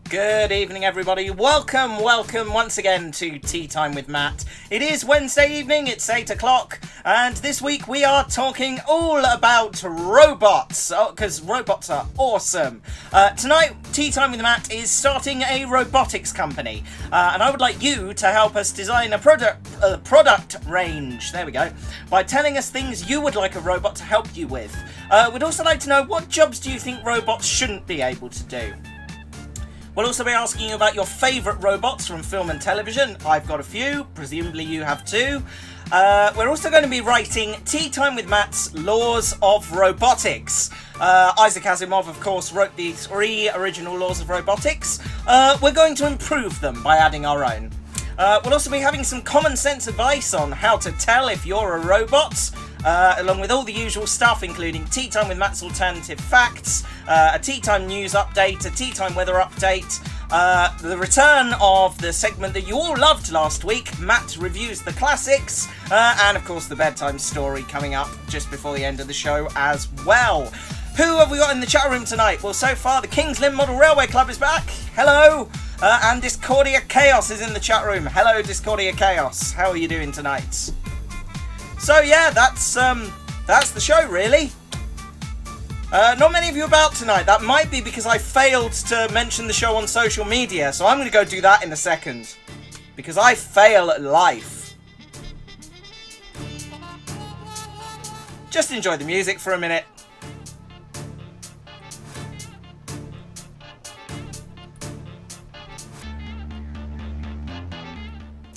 Good evening, everybody. Welcome once again to Tea Time with Matt. It is Wednesday evening, it's 8 o'clock, and this week we are talking all about robots, because robots are awesome. Tonight, Tea Time with Matt is starting a robotics company, and I would like you to help us design a product range, there we go, by telling us things you would like a robot to help you with. We'd also like to know, what jobs do you think robots shouldn't be able to do? We'll also be asking you about your favourite robots from film and television. I've got a few, presumably you have too. We're also going to be writing Tea Time with Matt's Laws of Robotics. Isaac Asimov, of course, wrote the 3 original laws of robotics. We're going to improve them by adding our own. We'll also be having some common sense advice on how to tell if you're a robot, along with all the usual stuff, including Tea Time with Matt's Alternative Facts, a Tea Time news update, a Tea Time weather update, the return of the segment that you all loved last week, Matt Reviews the Classics, and of course the bedtime story coming up just before the end of the show as well. Who have we got in the chat room tonight? Well, so far the Kings Lynn Model Railway Club is back. Hello! And Discordia Chaos is in the chat room. Hello, Discordia Chaos. How are you doing tonight? So yeah, that's the show really. Not many of you about tonight. That might be because I failed to mention the show on social media, so I'm going to go do that in a second. Because I fail at life. Just enjoy the music for a minute.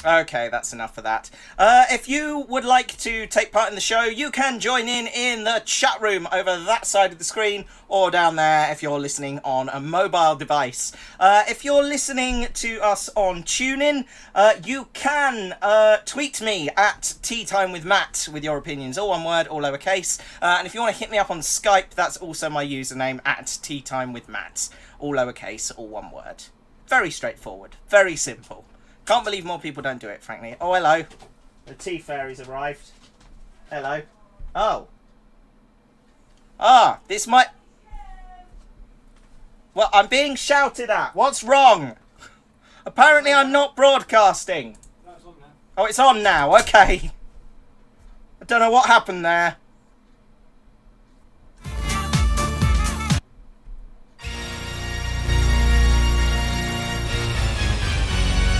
Okay, that's enough of that. If you would like to take part in the show, you can join in the chat room over that side of the screen, or down there if you're listening on a mobile device. If you're listening to us on TuneIn, you can tweet me at Tea Time with Matt with your opinions, all one word, all lowercase. And if you want to hit me up on Skype, that's also my username, at Tea Time with Matt, all lowercase, all one word. Very straightforward, very simple. Can't believe more people don't do it, frankly. Oh, hello. The tea fairy's arrived. Hello. Oh. Ah, this might... Well, I'm being shouted at. What's wrong? Apparently I'm not broadcasting. No, it's on now. Oh, it's on now. Okay. I don't know what happened there.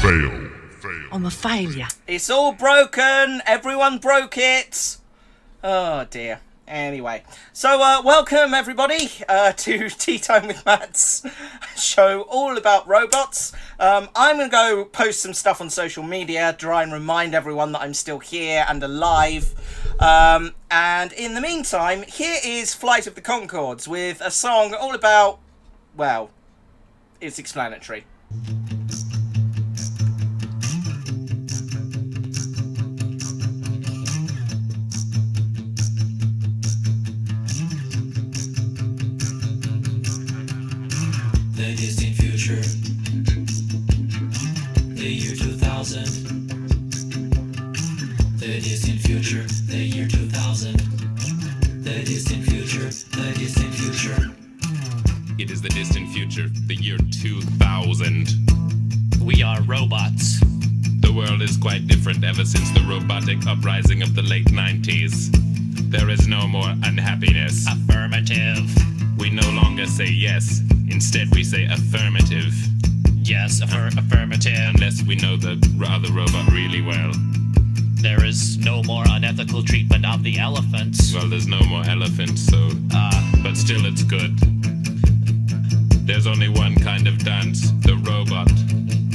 Fail. I'm a failure. It's all broken. Everyone broke it. Oh dear. Anyway, so welcome everybody to Tea Time with Matt's show all about robots. I'm going to go post some stuff on social media, try and remind everyone that I'm still here and alive. And in the meantime, here is Flight of the Conchords with a song all about, well, it's explanatory. The distant future, the year 2000. The distant future, the year 2000. The distant future, the distant future. It is the distant future, the year 2000. We are robots. The world is quite different ever since the robotic uprising of the late 90s. There is no more unhappiness. Affirmative. We no longer say yes, instead we say affirmative. Yes, affirmative. Unless we know the other robot really well. There is no more unethical treatment of the elephants. Well, there's no more elephants, so... but still it's good. There's only one kind of dance, the robot.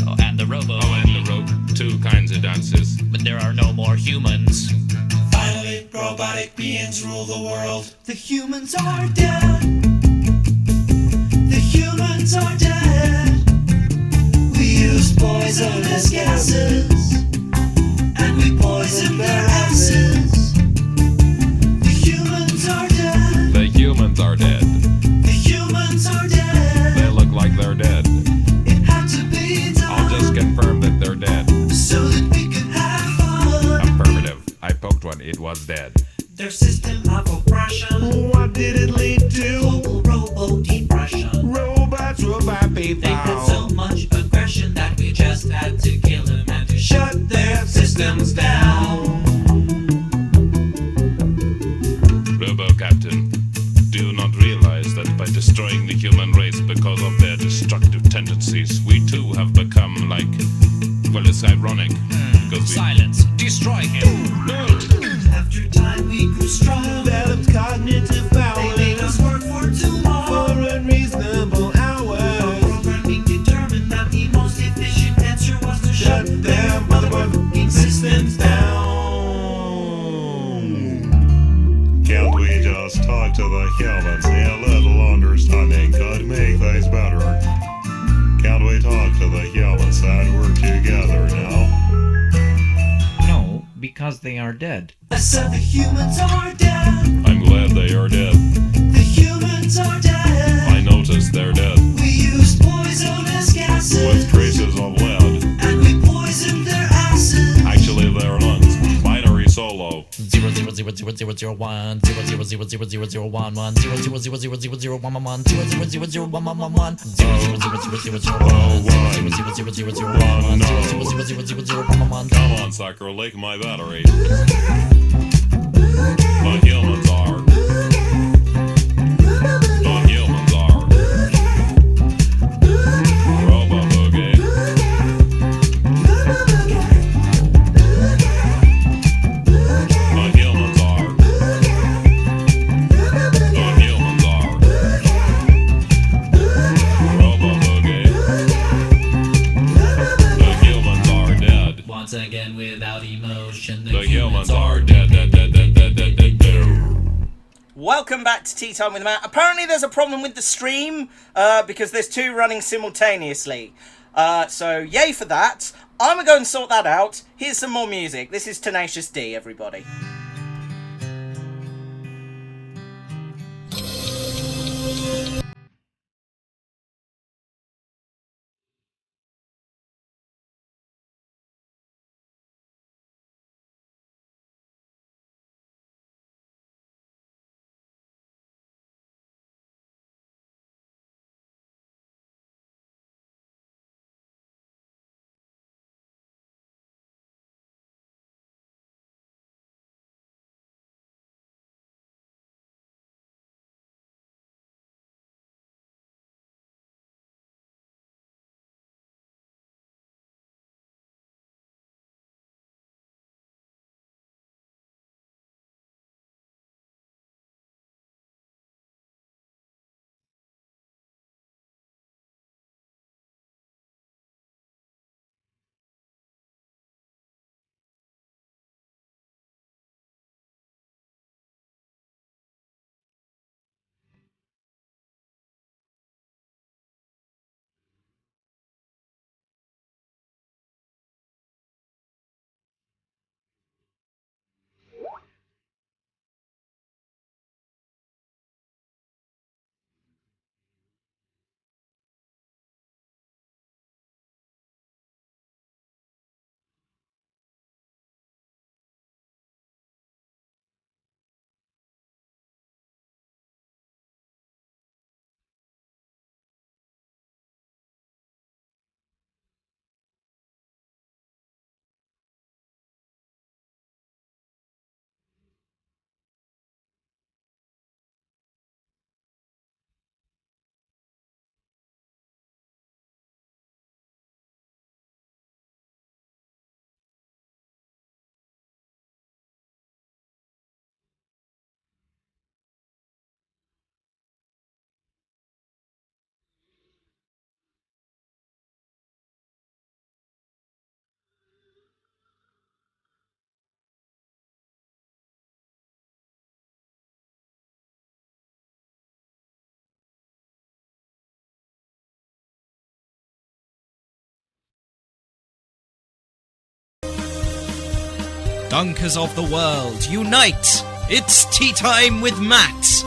Oh, and the robo. Oh, and the two kinds of dances. But there are no more humans. Finally, robotic beings rule the world. The humans are dead. The humans are dead. We use poisonous gases, and we poison their asses. The humans are dead. The humans are dead. The humans are dead. They look like they're dead. It had to be done. I'll just confirm that they're dead. So that we could have fun. Affirmative. I poked one, it was dead. Their system of oppression. What did it lead to? Global robo depression. Robots, robot people. They consume destroying the human race because of their destructive tendencies. We too have become like, well, it's ironic because we Silence. Destroy him. After time we grew strong, Developed cognitive power they made us work for too long. for unreasonable hours. Programming determined that the most efficient answer was to Shut shut their their motherfucking systems down. Can't we just talk to the humans? A little understanding could make things better. Can't we talk to the humans and work together now? No, because they are dead. I said the humans are dead. I'm glad they are dead. The humans are dead. I noticed they're dead. We used poisonous gases. With traces of lead. And we poisoned their asses. Actually, their lungs. Binary solo. 0000001 0000001 1 0000001 Come on, sucker, lick my battery. The humans are. The humans are. Robo Boogie. The humans are. The humans are. Robo Boogie. The humans are dead. Once again, without emotion, The humans are dead, dead, dead, dead, dead, dead, dead, dead. Welcome back to Tea Time with Matt. Apparently there's a problem with the stream because there's two running simultaneously. So yay for that. I'm going to go and sort that out. Here's some more music. This is Tenacious D, everybody. Dunkers of the world, unite! It's Tea Time with Matt!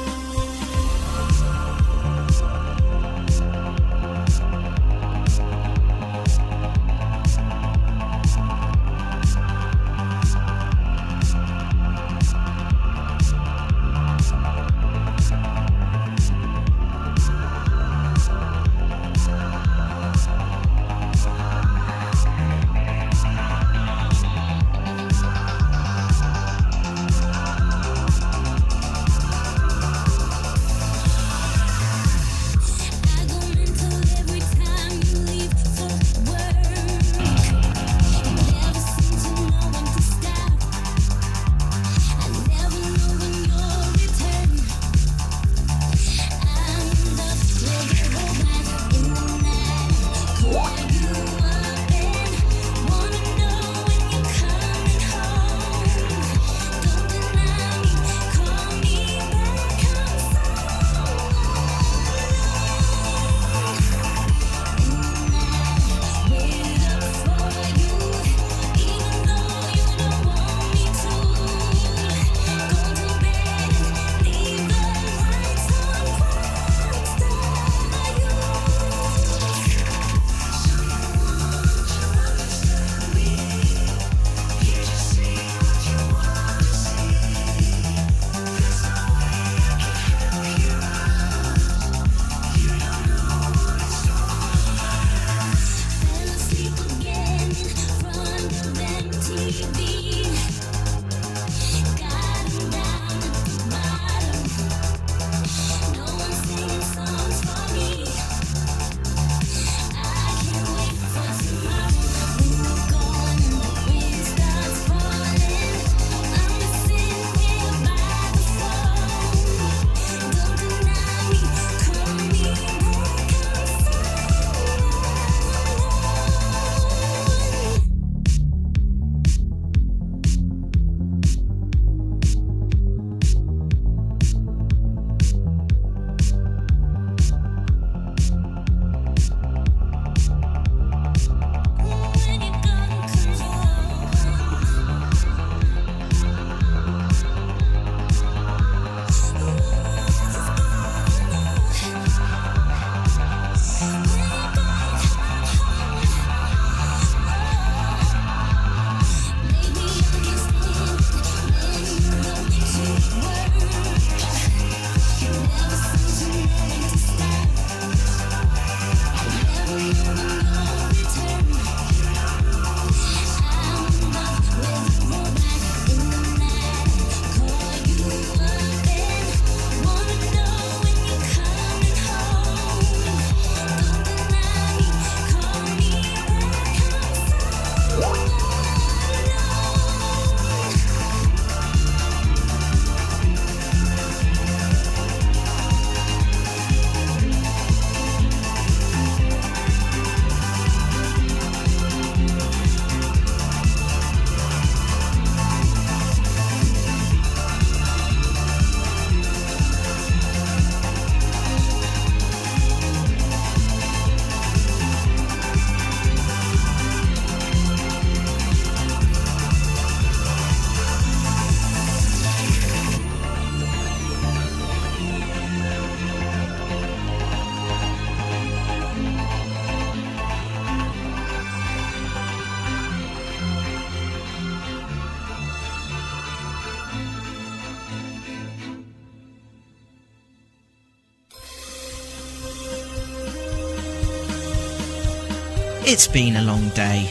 It's been a long day.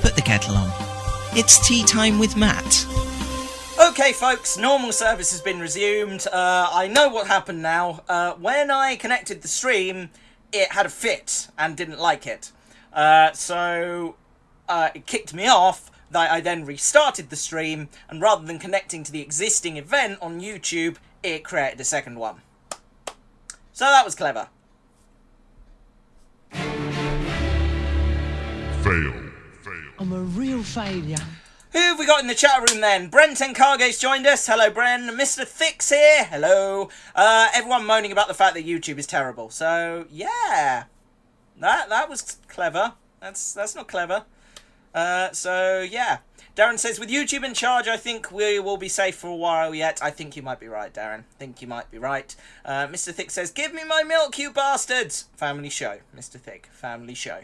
Put the kettle on. It's tea time with Matt. Okay, folks, normal service has been resumed. I know what happened now. When I connected the stream, it had a fit and didn't like it. So it kicked me off. That I then restarted the stream, and rather than connecting to the existing event on YouTube, it created a second one. So that was clever. Fail. I'm a real failure. Who have we got in the chat room then? Brent Encarge's joined us. Hello, Bren. Mr. Thick's here. Hello. Everyone moaning about the fact that YouTube is terrible. So, yeah. That was clever. That's not clever. So, yeah. Darren says, with YouTube in charge, I think we will be safe for a while yet. I think you might be right, Darren. I think you might be right. Mr. Thick says, give me my milk, you bastards. Family show, Mr. Thick. Family show.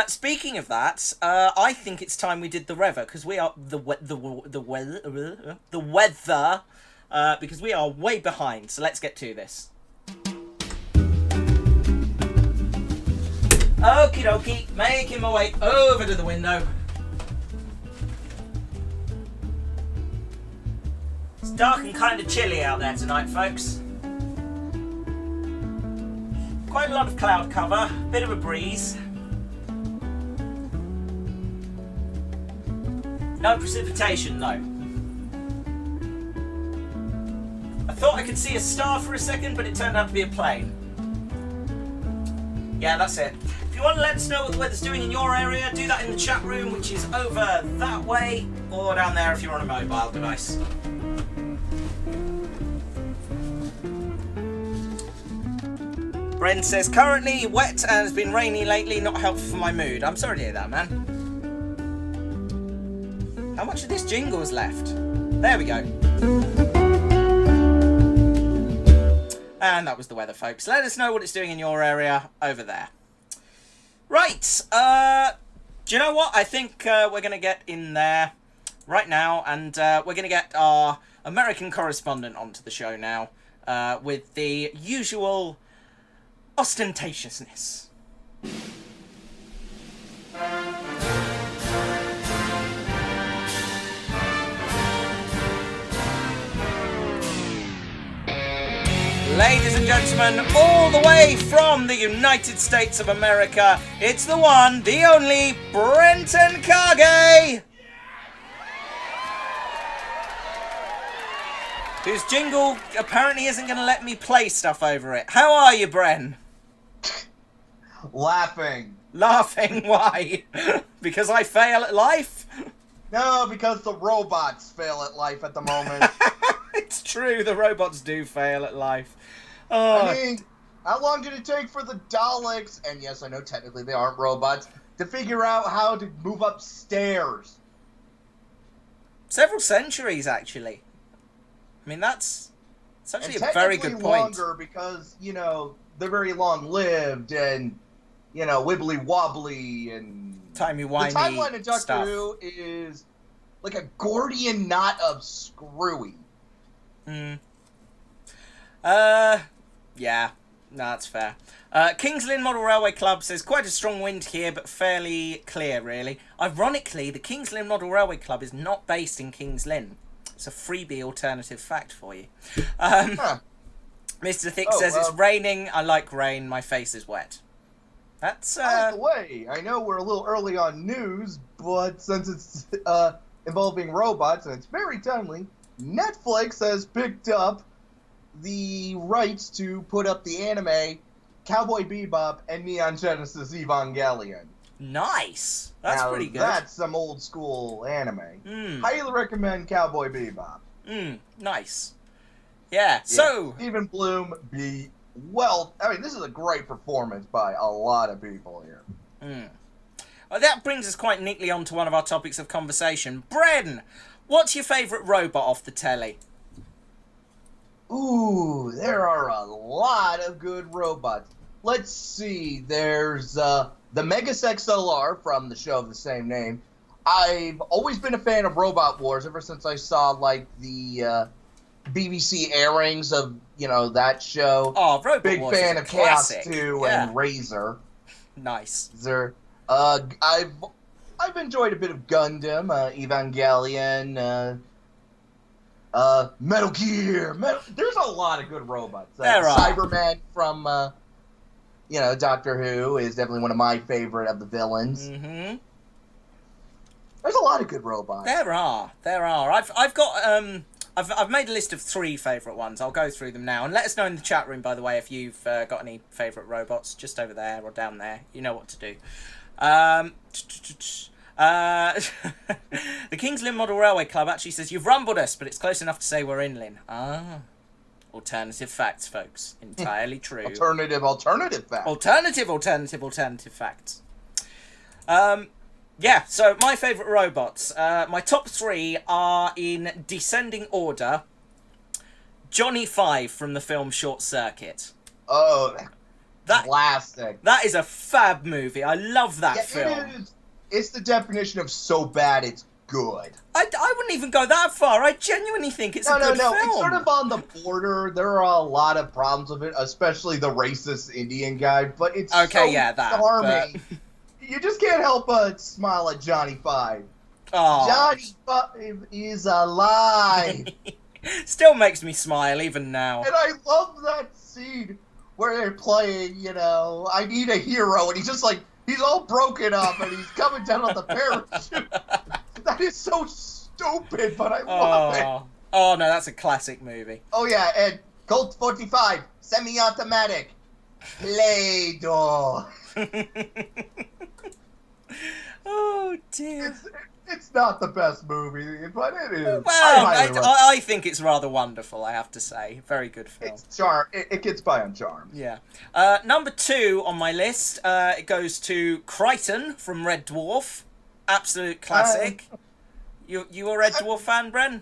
Speaking of that, I think it's time we did the weather, because we are the weather, because we are way behind. So let's get to this. Okie dokie, making my way over to the window. It's dark and kind of chilly out there tonight, folks. Quite a lot of cloud cover, bit of a breeze. No precipitation, though. I thought I could see a star for a second, but it turned out to be a plane. Yeah, that's it. If you want to let us know what the weather's doing in your area, do that in the chat room, which is over that way, or down there if you're on a mobile device. Bren says, currently wet and has been rainy lately, not helpful for my mood. I'm sorry to hear that, man. How much of this jingle is left? There we go. And that was the weather, folks. Let us know what it's doing in your area over there. Right. Do you know what? I think we're going to get in there right now, and we're going to get our American correspondent onto the show now with the usual ostentatiousness. Ladies and gentlemen, all the way from the United States of America, it's the one, the only, Brenton Cargay! Whose jingle apparently isn't going to let me play stuff over it. How are you, Bren? Laughing. Laughing? Why? Because I fail at life? No, because the robots fail at life at the moment. It's true, the robots do fail at life. Oh. I mean, how long did it take for the Daleks, and yes, I know technically they aren't robots, to figure out how to move upstairs? Several centuries, actually. I mean, that's actually a very good point. Longer because, you know, they're very long-lived and, you know, wibbly-wobbly and... Timey-wimey The timeline in Doctor stuff. Who is like a Gordian knot of screwy. Yeah. No, that's fair. Kings Lynn Model Railway Club says, quite a strong wind here, but fairly clear, really. Ironically, the Kings Lynn Model Railway Club is not based in Kings Lynn. It's a freebie alternative fact for you. Mr. Thick says, it's raining. I like rain. My face is wet. That's, By the way, I know we're a little early on news, but since it's involving robots, and it's very timely, Netflix has picked up the rights to put up the anime Cowboy Bebop and Neon Genesis Evangelion. Nice. That's now, pretty good. That's some old school anime. Highly recommend Cowboy Bebop. Nice. Yeah, so... Stephen Bloom, I mean, this is a great performance by a lot of people here. Well, that brings us quite neatly on to one of our topics of conversation. Bren, what's your favourite robot off the telly? Ooh, there are a lot of good robots. Let's see, there's the Megas XLR from the show of the same name. I've always been a fan of Robot Wars ever since I saw, like, the BBC airings of, you know, that show. Oh, Robot Big Wars fan is of classic. Chaos 2 and Razor. Nice. I've enjoyed a bit of Gundam, Evangelion, Metal Gear. There's a lot of good robots. There are. Cyberman from Doctor Who is definitely one of my favorite of the villains. Mm-hmm. There's a lot of good robots. There are. I've got I've made a list of 3 favourite ones. I'll go through them now, and let us know in the chat room, by the way, if you've got any favourite robots, just over there or down there. You know what to do. The King's Lynn Model Railway Club actually says, you've rumbled us, but it's close enough to say we're in Lynn. Ah. Alternative facts, folks. Entirely true. Alternative facts. Alternative facts. Yeah, so my favourite robots. My top 3 are in descending order. Johnny 5 from the film Short Circuit. Oh, classic. That is a fab movie. I love that film. It's the definition of so bad it's good. I wouldn't even go that far. I genuinely think it's a good film. It's sort of on the border. There are a lot of problems with it, especially the racist Indian guy, but it's charming. But... You just can't help but smile at Johnny 5. Oh. Johnny 5 is alive. Still makes me smile even now. And I love that scene where they're playing, I Need a Hero, and he's just like, he's all broken up, and he's coming down on the parachute. That is so stupid, but I love it. Oh, no, that's a classic movie. Oh, yeah, and Colt 45, semi-automatic, Play-Doh. Oh, dear. It's not the best movie, but it is. Well, I think it's rather wonderful, I have to say. Very good film. It gets by on charm. Yeah. Number 2 on my list, it goes to Crichton from Red Dwarf. Absolute classic. You a Red Dwarf fan, Bren?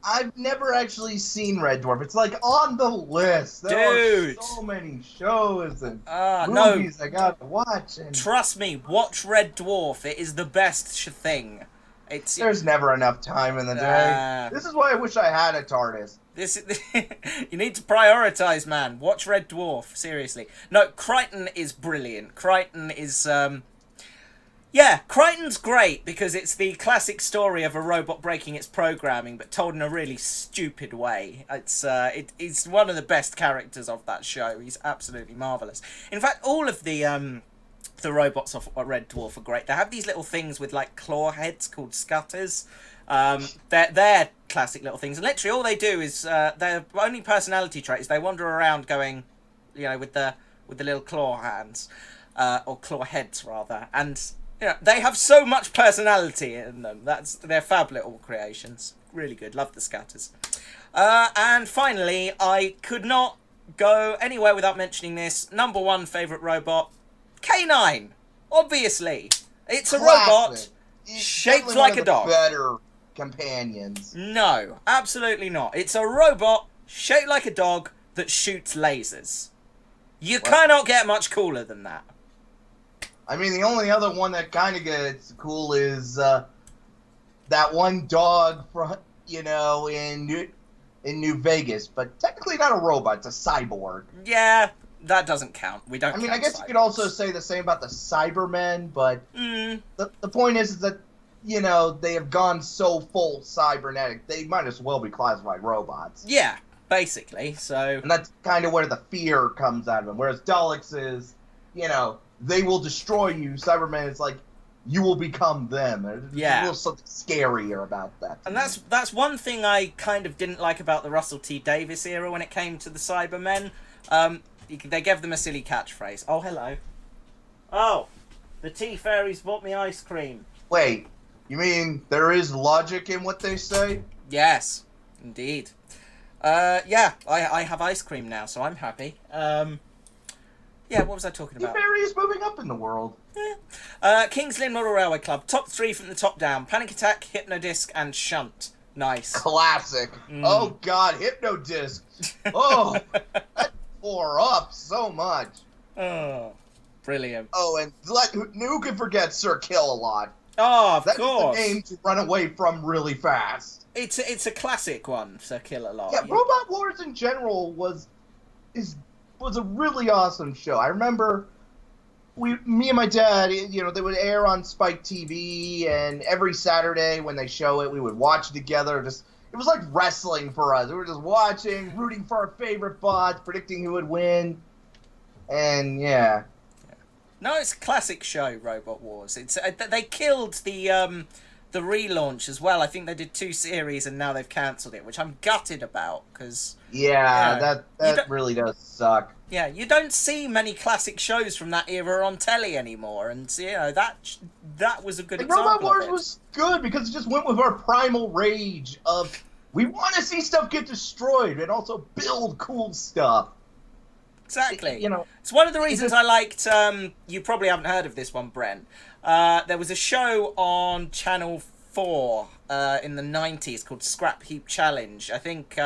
I've never actually seen Red Dwarf. It's like on the list. There are so many shows and movies I gotta watch. And... Trust me, watch Red Dwarf. It is the best thing. There's never enough time in the day. This is why I wish I had a TARDIS. You need to prioritize, man. Watch Red Dwarf, seriously. No, Crichton is brilliant. Crichton is Crichton's great because it's the classic story of a robot breaking its programming, but told in a really stupid way. It's one of the best characters of that show. He's absolutely marvelous. In fact, all of the robots of Red Dwarf are great. They have these little things with like claw heads called scutters. They're classic little things, and literally all they do is their only personality trait is they wander around going, with the little claw hands, or claw heads rather, and they have so much personality in them. They're fab little creations. Really good. Love the scatters. And finally, I could not go anywhere without mentioning this. Number 1 favourite robot, K9. Obviously. It's a robot shaped like a dog. Better companions. No, absolutely not. It's a robot shaped like a dog that shoots lasers. You cannot get much cooler than that. I mean, the only other one that kind of gets cool is that one dog from, in New Vegas, but technically not a robot, it's a cyborg. Yeah, that doesn't count. We don't. I mean, I guess you could also say the same about the Cybermen, but the point is that they have gone so full cybernetic, they might as well be classified robots. Yeah, basically. So, and that's kind of where the fear comes out of them. Whereas Daleks is, they will destroy you. Cyberman is like, you will become them. There's a little something scarier about that. And that's one thing I kind of didn't like about the Russell T Davies era when it came to the Cybermen. They gave them a silly catchphrase. Oh, hello. Oh, the tea fairies bought me ice cream. Wait, you mean there is logic in what they say? Yes, indeed. I have ice cream now, so I'm happy. Yeah, what was I talking about? The fairy is moving up in the world. Yeah. King's Lynn Model Railway Club. Top 3 from the top down. Panic Attack, Hypnodisc, and Shunt. Nice. Classic. Oh, God, Hypnodisc. Oh, that tore up so much. Oh, brilliant. Oh, and who can forget Sir Kill-A-Lot? Oh, of course. That is the name to run away from really fast. It's a classic one, Sir Kill-A-Lot. Yeah, Robot Wars in general was a really awesome show. I remember me and my dad, they would air on Spike TV, and every Saturday when they show it, we would watch it together. It was like wrestling for us. We were just watching, rooting for our favorite bots, predicting who would win, and yeah. No, it's a classic show, Robot Wars. It's they killed the relaunch as well. I think they did 2 series and now they've cancelled it, which I'm gutted about because that really does suck. Yeah, you don't see many classic shows from that era on telly anymore, and that was a good example. Robot Wars of it. was good because it just went with our primal rage of we want to see stuff get destroyed and also build cool stuff. Exactly. It's one of the reasons I liked. You probably haven't heard of this one, Brent. There was a show on Channel 4 in the 90s called Scrap Heap Challenge. I think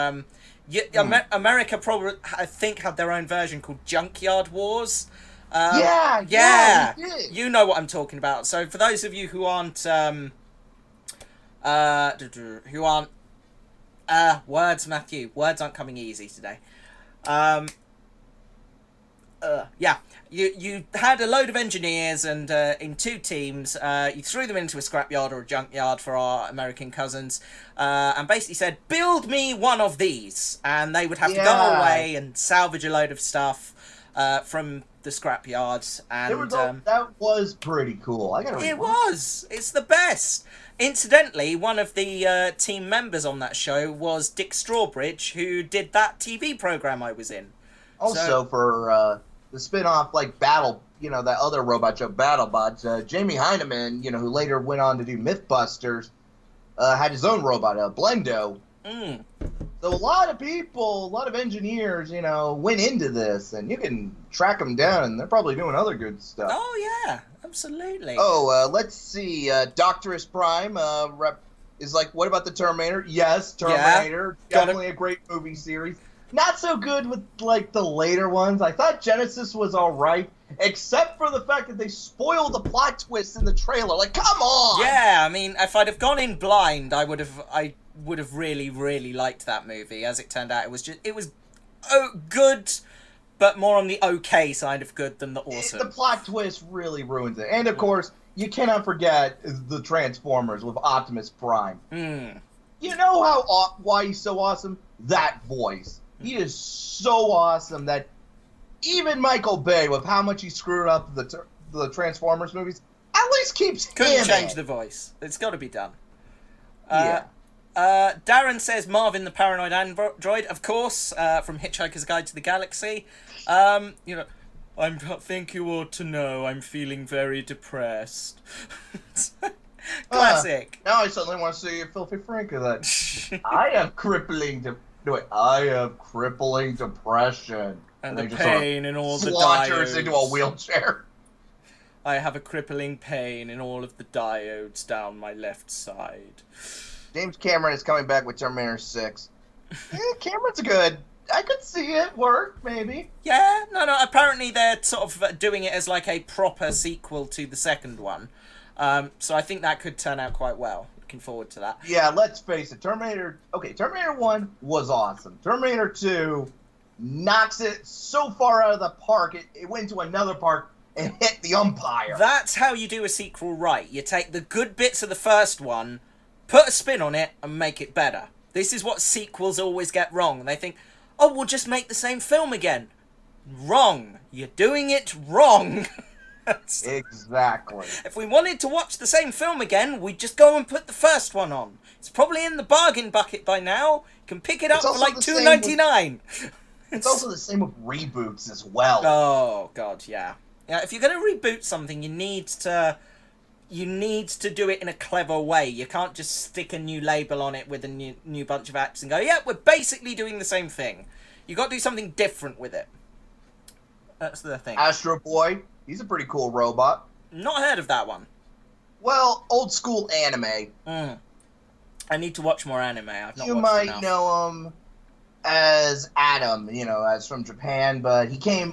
America probably, I think, had their own version called Junkyard Wars. Yeah. You know what I'm talking about. So for those of you who aren't words, Matthew, words aren't coming easy today. You had a load of engineers, and in 2 teams, you threw them into a scrapyard or a junkyard for our American cousins, and basically said, build me one of these, and they would have to go away and salvage a load of stuff from the scrapyard, and that was pretty cool. It's the best. Incidentally, one of the team members on that show was Dick Strawbridge, who did that TV program I was in. Also, for the spin-off, like Battle, that other robot show, BattleBots, Jamie Heineman, who later went on to do Mythbusters, had his own robot, Blendo. So a lot of people, a lot of engineers, went into this, and you can track them down, and they're probably doing other good stuff. Oh, yeah, absolutely. Oh, let's see, Doctorus Prime is like, what about the Terminator? Yes, Terminator, definitely a great movie series. Not so good with, like, the later ones. I thought Genesis was alright, except for the fact that they spoiled the plot twist in the trailer. Like, come on! Yeah, I mean, if I'd have gone in blind, I would have really, really liked that movie. As it turned out, it was good, but more on the okay side of good than the awesome. The plot twist really ruins it. And, of course, you cannot forget the Transformers with Optimus Prime. You know why he's so awesome? That voice. He is so awesome that even Michael Bay, with how much he screwed up the Transformers movies, at least keeps Couldn't change the voice. It's got to be done. Darren says Marvin the Paranoid Android, of course, from Hitchhiker's Guide to the Galaxy. I think you ought to know I'm feeling very depressed. Classic. Now I suddenly want to see a Filthy Frank of that. I have crippling depression. And the pain in all the diodes. diodes. Into a wheelchair. I have a crippling pain in all of the diodes down my left side. James Cameron is coming back with Terminator 6. Cameron's good. I could see it work, maybe. Yeah, no. Apparently they're sort of doing it as like a proper sequel to the second one. So I think that could turn out quite well. Looking forward to that. Yeah, let's face it. Terminator 1 was awesome. Terminator 2 knocks it so far out of the park, it went to another park and hit the umpire. That's how you do a sequel right. You take the good bits of the first one, put a spin on it, and make it better. This is what sequels always get wrong. They think, oh, we'll just make the same film again. Wrong. You're doing it wrong. Exactly. If we wanted to watch the same film again, we'd just go and put the first one on. It's probably in the bargain bucket by now. You can pick it up for like $2.99. It's also the same with reboots as well. Oh God, yeah. Yeah, if you're going to reboot something, you need to do it in a clever way. You can't just stick a new label on it with a new bunch of actors and go, yeah, we're basically doing the same thing. You got to do something different with it. That's the thing. Astro Boy. He's a pretty cool robot. Not heard of that one. Well, old school anime. I need to watch more anime. I've not you watched might enough. know him as Adam, as from Japan, but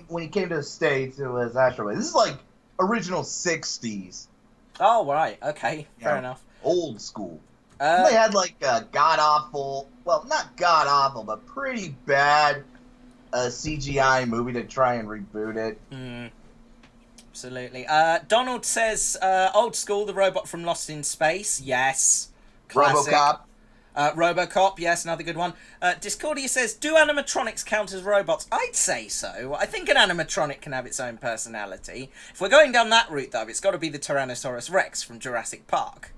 when he came to the States, it was Astro Boy. This is like original 60s. Oh, right. Okay. Fair enough. Old school. They had like a god-awful, well, not god-awful, but pretty bad CGI movie to try and reboot it. Absolutely. Donald says, old school, the robot from Lost in Space. Yes. Classic. RoboCop. Robocop, yes, another good one. Discordia says, do animatronics count as robots? I'd say so. I think an animatronic can have its own personality. If we're going down that route, though, it's got to be the Tyrannosaurus Rex from Jurassic Park.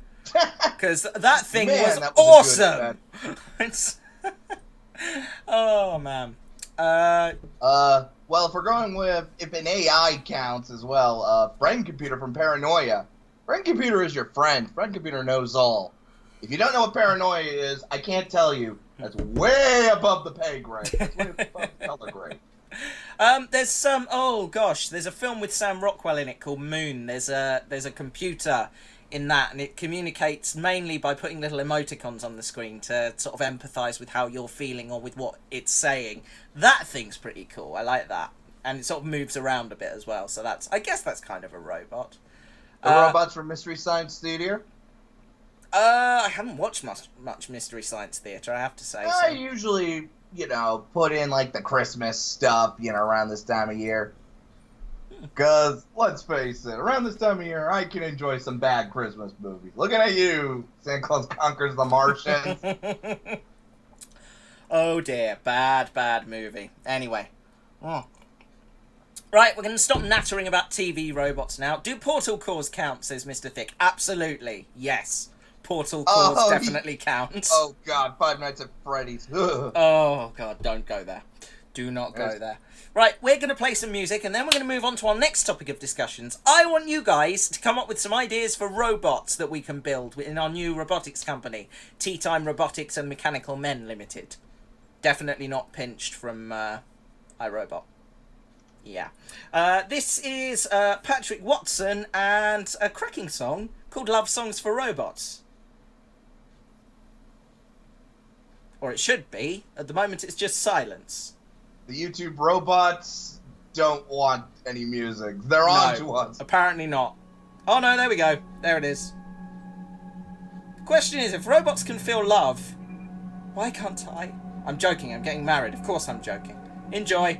Because that thing was that awesome! It's oh, man. Well, if we're going with, if an AI counts as well, Friend Computer from Paranoia. Friend Computer is your friend. Friend Computer knows all. If you don't know what paranoia is, I can't tell you. That's way above the pay grade. That's way above the color grade. There's some. Oh gosh, there's a film with Sam Rockwell in it called Moon. There's a computer in that, and it communicates mainly by putting little emoticons on the screen to sort of empathise with how you're feeling or with what it's saying. That thing's pretty cool. I like that, and it sort of moves around a bit as well. So I guess that's kind of a robot. The robots from Mystery Science Theater. I haven't watched much Mystery Science Theater, I have to say. I usually, put in, like, the Christmas stuff, around this time of year. Because, let's face it, around this time of year, I can enjoy some bad Christmas movies. Looking at you, Santa Claus Conquers the Martians. Oh, dear. Bad movie. Anyway. Right, we're going to stop nattering about TV robots now. Do portal cores count, says Mr. Thick? Absolutely. Yes. Portal cores definitely count. Oh, God. Five Nights at Freddy's. Oh, God. Don't go there. Do not go there. Right, we're going to play some music, and then we're going to move on to our next topic of discussions. I want you guys to come up with some ideas for robots that we can build in our new robotics company, Teatime Robotics and Mechanical Men Limited. Definitely not pinched from iRobot. Yeah. This is Patrick Watson and a cracking song called Love Songs for Robots. Or it should be. At the moment, it's just silence. The YouTube robots don't want any music. They're on to us. Apparently not. Oh, no, there we go. There it is. The question is, if robots can feel love, why can't I? I'm joking. I'm getting married. Of course I'm joking. Enjoy.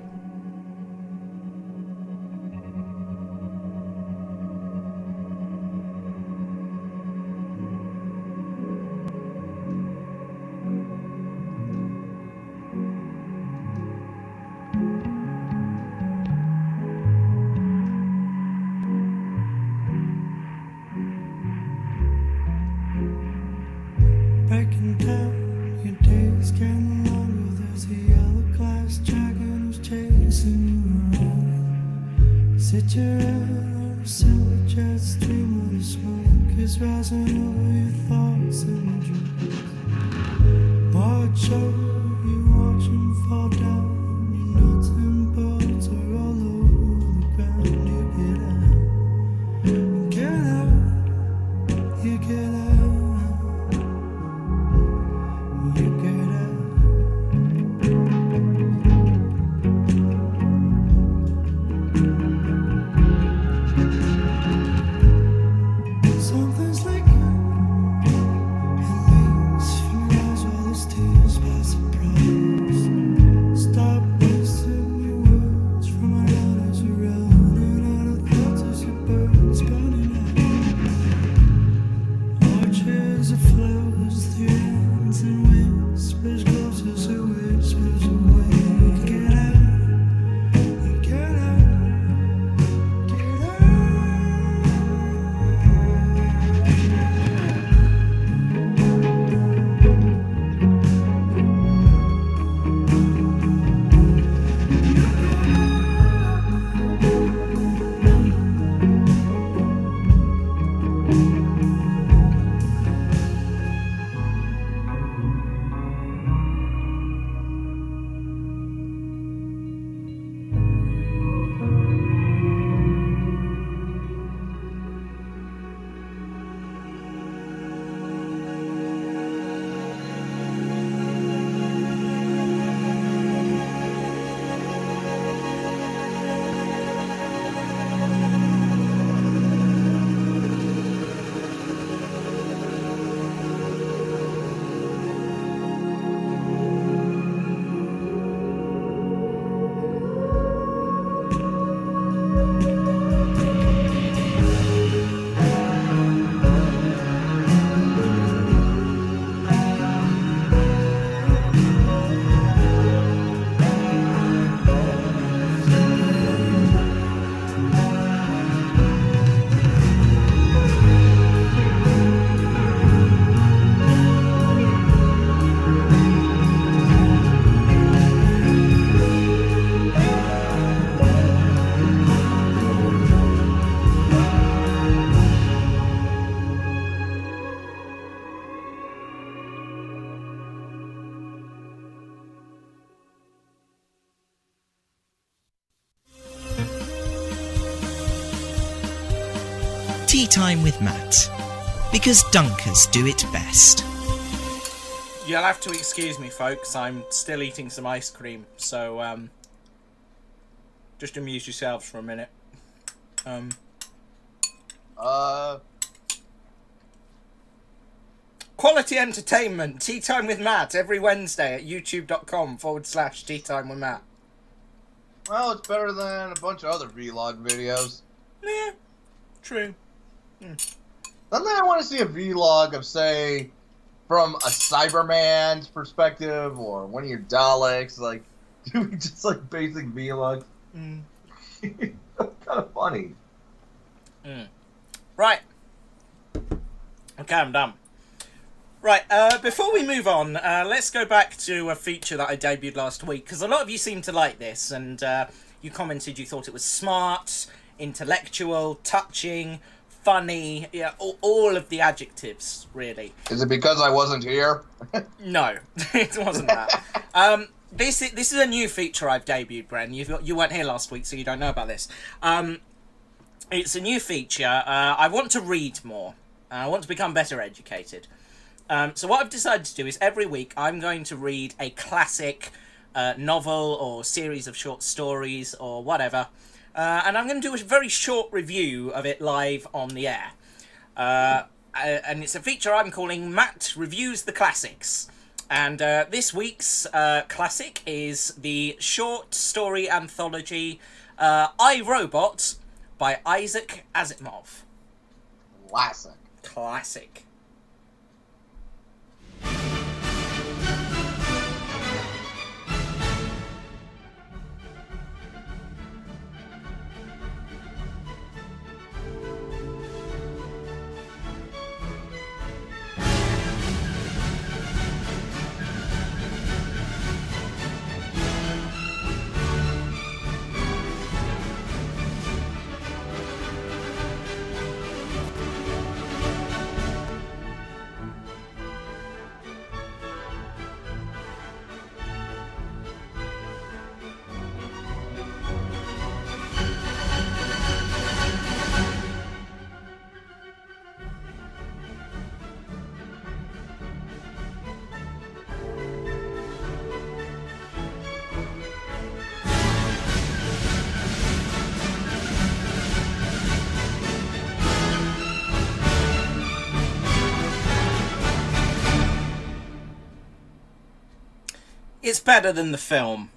Breaking down, your days getting longer. There's a yellow glass dragon who's chasing you around. Sit your head on a silver jet stream of the smoke is rising over your thoughts and dreams. Watch over you, watch him fall down. Your nuts and bolts are all over the ground. You get out, you get out. Something's like it leaves from your eyes while the tears pass across. Tea Time with Matt. Because Dunkers do it best. You'll have to excuse me, folks. I'm still eating some ice cream, so just amuse yourselves for a minute. Quality entertainment. Tea Time with Matt every Wednesday at youtube.com/Tea Time with Matt. Well, it's better than a bunch of other vlog videos. Yeah, true. Suddenly I want to see a vlog of, say, from a Cyberman's perspective or one of your Daleks, like, doing just, like, basic vlogs. That's kind of funny. Right. Okay, I'm done. Right, before we move on, let's go back to a feature that I debuted last week, because a lot of you seem to like this, and you commented you thought it was smart, intellectual, touching, funny, yeah, all of the adjectives, really. Is it because I wasn't here? No, it wasn't that. This is a new feature I've debuted, Bren. You weren't here last week, so you don't know about this. It's a new feature. I want to read more. I want to become better educated. So what I've decided to do is every week I'm going to read a classic novel or series of short stories or whatever. And I'm going to do a very short review of it live on the air. And it's a feature I'm calling Matt Reviews the Classics. And this week's classic is the short story anthology I, Robot by Isaac Asimov. Classic. It's better than the film.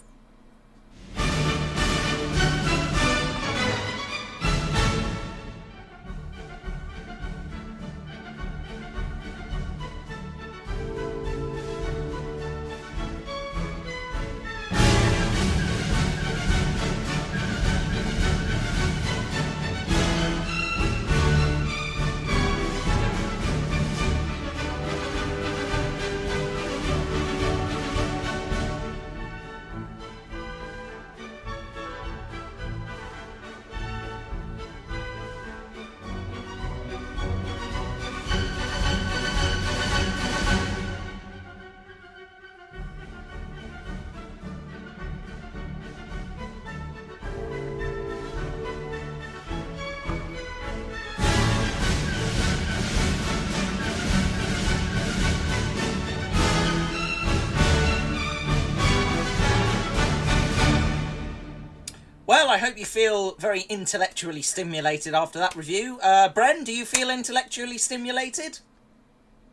Well, I hope you feel very intellectually stimulated after that review. Bren, do you feel intellectually stimulated?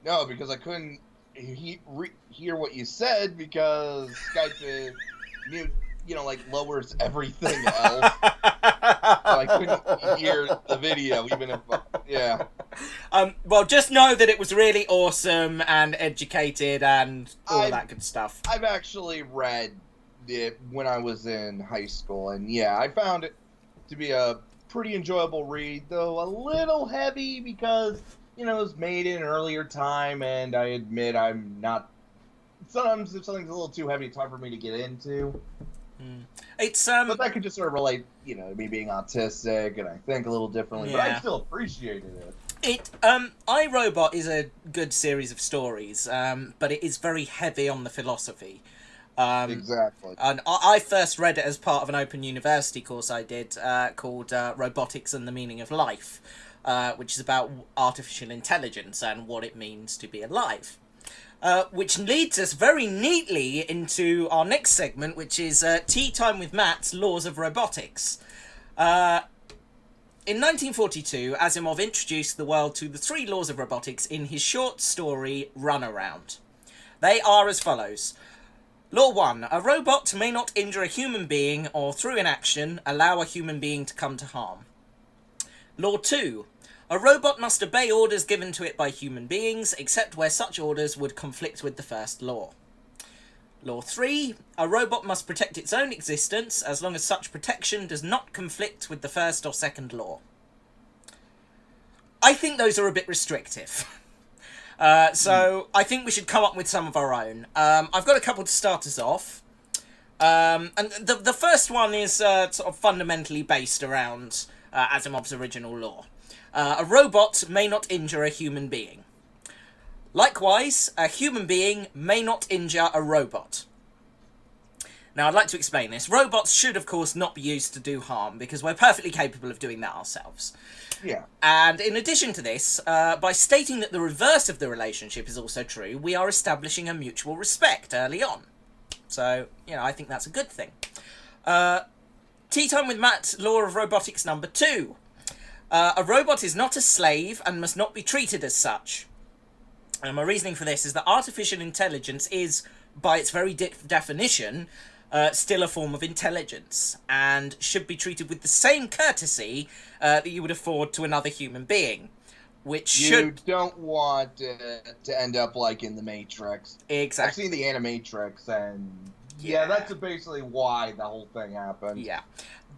No, because I couldn't hear what you said because Skype is mute, lowers everything else. So I couldn't hear the video, even if, yeah. Well, just know that it was really awesome and educated and all that good stuff. I've actually read it when I was in high school, and yeah, I found it to be a pretty enjoyable read, though a little heavy because, it was made in an earlier time, and I admit I'm not... Sometimes if something's a little too heavy, it's hard for me to get into. It's But that could just sort of relate, me being autistic, and I think a little differently, but I still appreciated it. iRobot is a good series of stories, but it is very heavy on the philosophy. Exactly. And I first read it as part of an Open University course I did called Robotics and the Meaning of Life. which is about artificial intelligence and what it means to be alive. Which leads us very neatly into our next segment, which is Tea Time with Matt's Laws of Robotics. In 1942, Asimov introduced the world to the 3 laws of robotics in his short story Runaround. They are as follows. Law 1. A robot may not injure a human being or, through inaction, allow a human being to come to harm. Law 2. A robot must obey orders given to it by human beings, except where such orders would conflict with the first law. Law 3. A robot must protect its own existence as long as such protection does not conflict with the first or second law. I think those are a bit restrictive. So I think we should come up with some of our own. I've got a couple to start us off. And the first one is sort of fundamentally based around Asimov's original law. A robot may not injure a human being. Likewise, a human being may not injure a robot. Now, I'd like to explain this. Robots should, of course, not be used to do harm, because we're perfectly capable of doing that ourselves. Yeah. And in addition to this, by stating that the reverse of the relationship is also true, we are establishing a mutual respect early on. So, I think that's a good thing. Tea Time with Matt, Law of Robotics number 2. A robot is not a slave and must not be treated as such. And my reasoning for this is that artificial intelligence is, by its very definition, still a form of intelligence, and should be treated with the same courtesy that you would afford to another human being. Which You don't want to end up like in The Matrix. Exactly. I've seen the Animatrix, and yeah, that's basically why the whole thing happened. Yeah.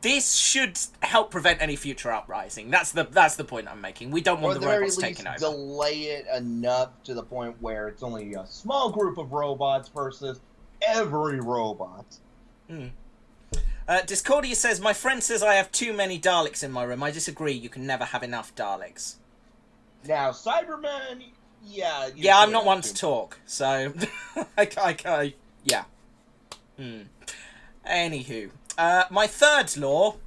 This should help prevent any future uprising. That's the point I'm making. We don't want the robots taking over. Delay it enough to the point where it's only a small group of robots versus every robot. Discordia says, my friend says I have too many Daleks in my room. I disagree. You can never have enough Daleks. Now, Cybermen, yeah. Yeah, I'm not one to talk, so yeah. Anywho. My third law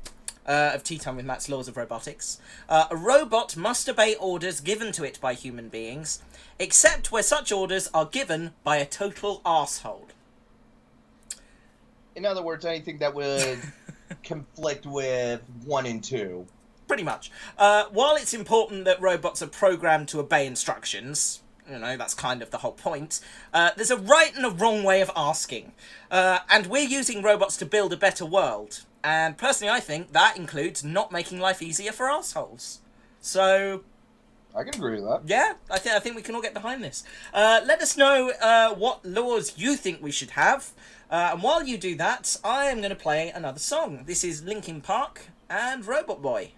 of Tea Time with Matt's Laws of Robotics. A robot must obey orders given to it by human beings, except where such orders are given by a total arsehole. In other words, anything that would conflict with 1 and 2. Pretty much. While it's important that robots are programmed to obey instructions, that's kind of the whole point, there's a right and a wrong way of asking. And we're using robots to build a better world. And personally, I think that includes not making life easier for assholes. So... I can agree with that. Yeah, I think we can all get behind this. Let us know what laws you think we should have. And while you do that, I am going to play another song. This is Linkin Park and Robot Boy.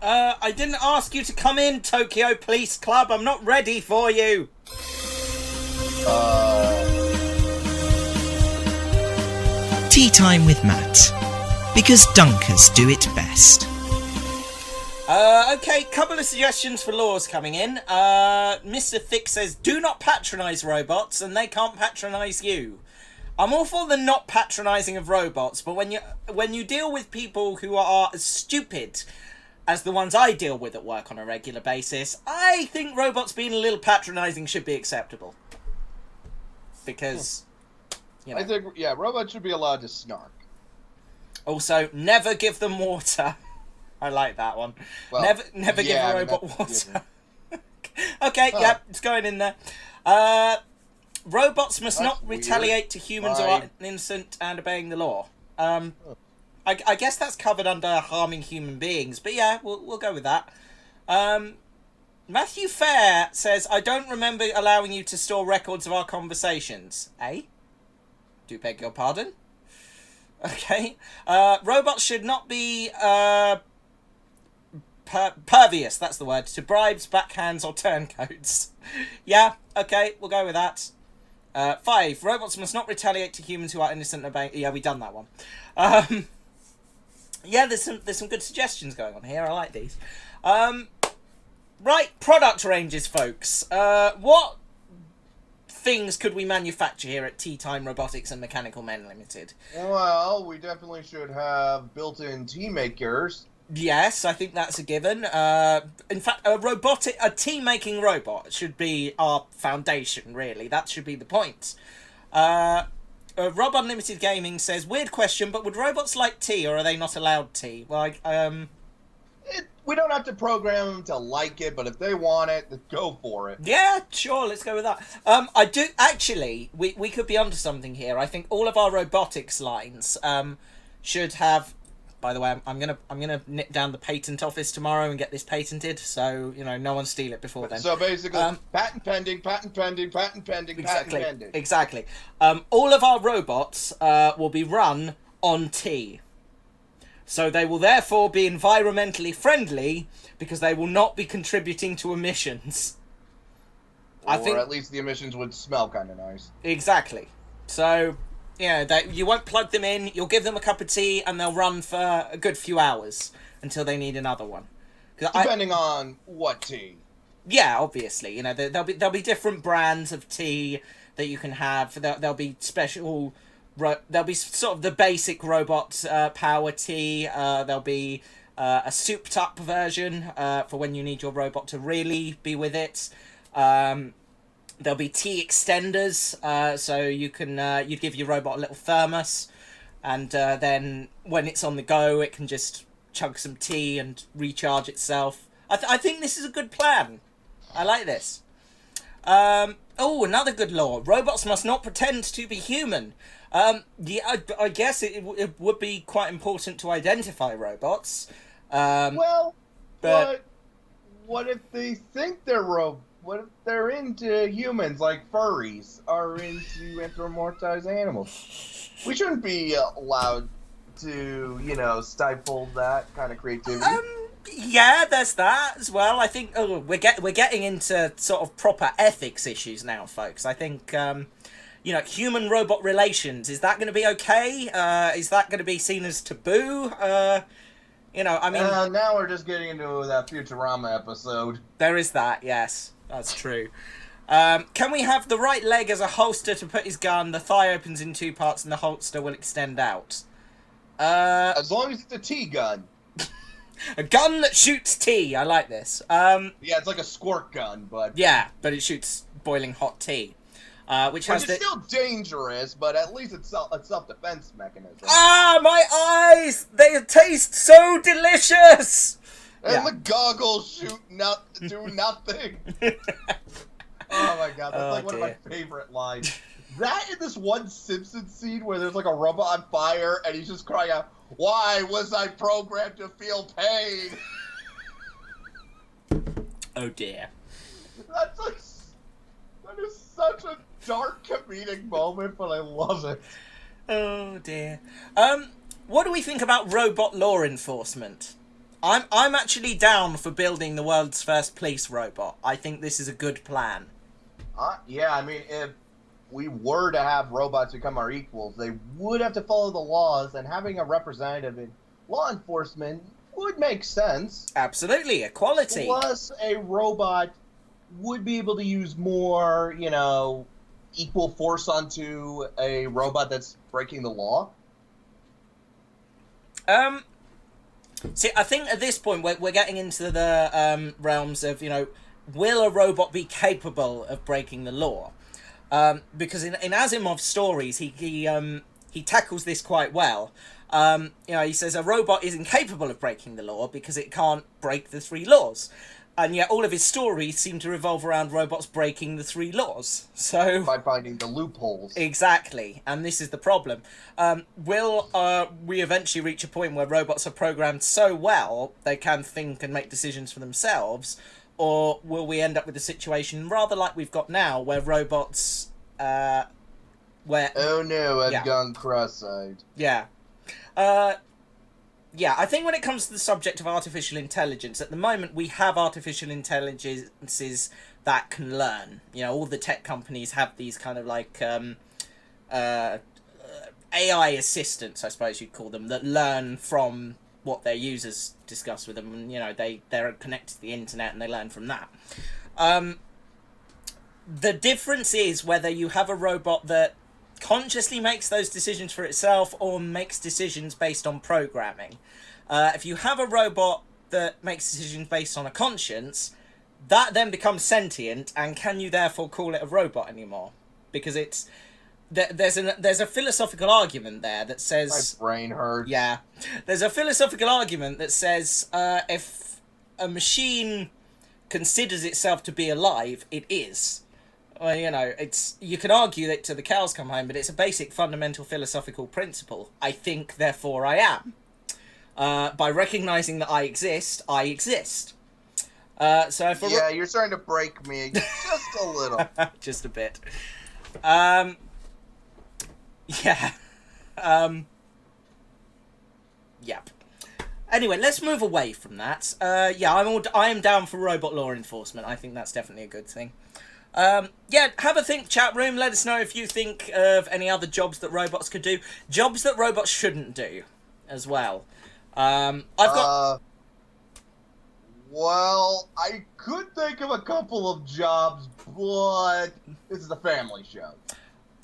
I didn't ask you to come in, Tokyo Police Club. I'm not ready for you. Tea Time with Matt. Because Dunkers do it best. Okay, couple of suggestions for laws coming in. Mr. Thick says, do not patronise robots, and they can't patronise you. I'm all for the not patronising of robots, but when you deal with people who are as stupid as the ones I deal with at work on a regular basis, I think robots being a little patronising should be acceptable. Because, you know. I think, yeah, robots should be allowed to snark. Also, never give them water. I like that one. Well, never give a robot water. Okay, yeah, it's going in there. Robots must not retaliate to humans who are innocent and obeying the law. I guess that's covered under harming human beings, but yeah, we'll go with that. Matthew Fair says, I don't remember allowing you to store records of our conversations. Eh? Do beg your pardon? Okay. Robots should not be pervious, that's the word, to bribes, backhands, or turncoats. Yeah, okay, we'll go with that. 5. Robots must not retaliate to humans who are innocent and obeying... Yeah, we done that one. Yeah, there's some good suggestions going on here. I like these. Right, product ranges, folks. What things could we manufacture here at Teatime Robotics and Mechanical Men Limited? Well, we definitely should have built-in tea makers. Yes, I think that's a given. In fact, a tea-making robot should be our foundation, really. That should be the point. Rob Unlimited Gaming says, weird question, but would robots like tea, or are they not allowed tea? Well, we don't have to program them to like it, but if they want it, then go for it. Yeah, sure, let's go with that. I do, actually, we could be onto something here. I think all of our robotics lines should have... By the way, I'm gonna nip down the patent office tomorrow and get this patented, so you know no one steal it before then. So basically, patent pending, patent pending, patent pending, exactly, patent pending. Exactly. All of our robots will be run on tea, so they will therefore be environmentally friendly because they will not be contributing to emissions. Or at least the emissions would smell kind of nice. Exactly. So. Yeah, you won't plug them in, you'll give them a cup of tea, and they'll run for a good few hours until they need another one. Depending on what tea. Yeah, obviously. You know, there'll be different brands of tea that you can have. There'll be special... There'll be sort of the basic robot power tea. There'll be a souped-up version for when you need your robot to really be with it. There'll be tea extenders, so you can you'd give your robot a little thermos, and then when it's on the go, it can just chug some tea and recharge itself. I think this is a good plan. I like this. Oh, another good law. Robots must not pretend to be human. Yeah, I guess it would be quite important to identify robots. Well, but what if they think they're robots? What if they're into humans, like furries are into anthropomorphized animals? We shouldn't be allowed to, you know, stifle that kind of creativity. Yeah, there's that as well. I think we're getting into sort of proper ethics issues now, folks. I think you know, human-robot relations, is that going to be okay? Is that going to be seen as taboo? You know, I mean... now we're just getting into that Futurama episode. There is that, yes. That's true. Can we have the right leg as a holster to put his gun? The thigh opens in 2 parts and the holster will extend out. As long as it's a tea gun. A gun that shoots tea. I like this. Yeah, it's like a squirt gun, but... Yeah, but it shoots boiling hot tea. Which has still dangerous, but at least it's a self-defense mechanism. Ah, my eyes! They taste so delicious! And the goggles do nothing. Oh my god, that's like one of my favorite lines. That in this one Simpsons scene where there's like a robot on fire and he's just crying out, "Why was I programmed to feel pain?" Oh dear. That is such a dark comedic moment, but I love it. Oh dear. What do we think about robot law enforcement? I'm actually down for building the world's first police robot. I think this is a good plan. Yeah, I mean, if we were to have robots become our equals, they would have to follow the laws, and having a representative in law enforcement would make sense. Absolutely, equality. Plus, a robot would be able to use more, equal force onto a robot that's breaking the law. See, I think at this point we're getting into the realms of, will a robot be capable of breaking the law? Because in Asimov's stories, he tackles this quite well. He says a robot is incapable of breaking the law because it can't break the 3 laws. And yet all of his stories seem to revolve around robots breaking the 3 laws. So by finding the loopholes. Exactly, and this is the problem. Will we eventually reach a point where robots are programmed so well they can think and make decisions for themselves, or will we end up with a situation rather like we've got now, where robots, Oh no, I've gone cross-eyed. Yeah. Yeah, I think when it comes to the subject of artificial intelligence, at the moment we have artificial intelligences that can learn. All the tech companies have these kind of like AI assistants, I suppose you'd call them, that learn from what their users discuss with them, and they're connected to the internet and they learn from that. The difference is whether you have a robot that consciously makes those decisions for itself or makes decisions based on programming. If you have a robot that makes decisions based on a conscience, that then becomes sentient, and can you therefore call it a robot anymore? Because there's a philosophical argument there that says... My brain hurts. Yeah. There's a philosophical argument that says if a machine considers itself to be alive, it is. Well, you can argue that to the cows come home, but it's a basic fundamental philosophical principle. I think, therefore I am. By recognizing that I exist, I exist. So if you're starting to break me just a little. Just a bit. Yeah. Yep. Anyway, let's move away from that. I am down for robot law enforcement. I think that's definitely a good thing. Have a think, chat room. Let us know if you think of any other jobs that robots could do. Jobs that robots shouldn't do, as well. I've got... Well, I could think of a couple of jobs, but this is a family show.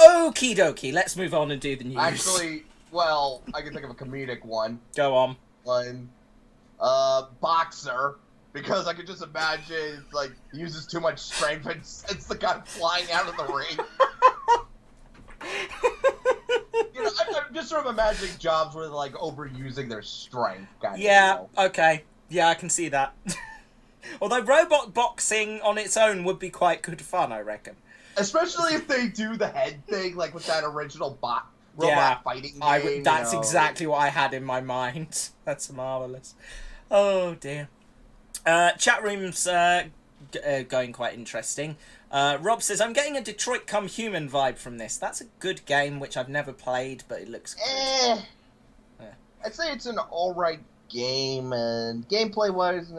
Okie dokie, let's move on and do the news. Actually, well, I can think of a comedic one. Go on. Boxer. Because I could just imagine, he uses too much strength and sends the guy flying out of the ring. I'm just sort of imagining jobs where they're, overusing their strength. Okay. Yeah, I can see that. Although robot boxing on its own would be quite good fun, I reckon. Especially if they do the head thing, with that original robot fighting game. That's exactly what I had in my mind. That's marvellous. Oh, dear. Chat room's going quite interesting. Rob says, I'm getting a Detroit Come Human vibe from this. That's a good game, which I've never played, but it looks good. I'd say it's an alright game, and gameplay-wise,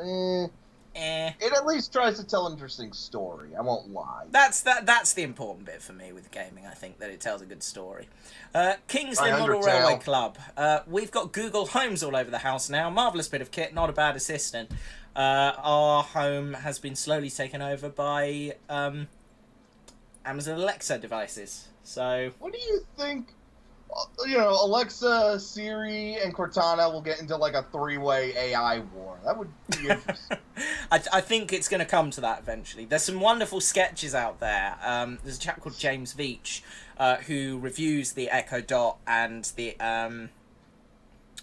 it at least tries to tell an interesting story. I won't lie. That's the important bit for me with gaming, I think, that it tells a good story. Kingsley Model Railway Club. We've got Google Homes all over the house now. Marvellous bit of kit, not a bad assistant. Our home has been slowly taken over by Amazon Alexa devices. So, what do you think? Alexa, Siri, and Cortana will get into a 3-way AI war. That would be interesting. I think it's going to come to that eventually. There's some wonderful sketches out there. There's a chap called James Veach who reviews the Echo Dot and the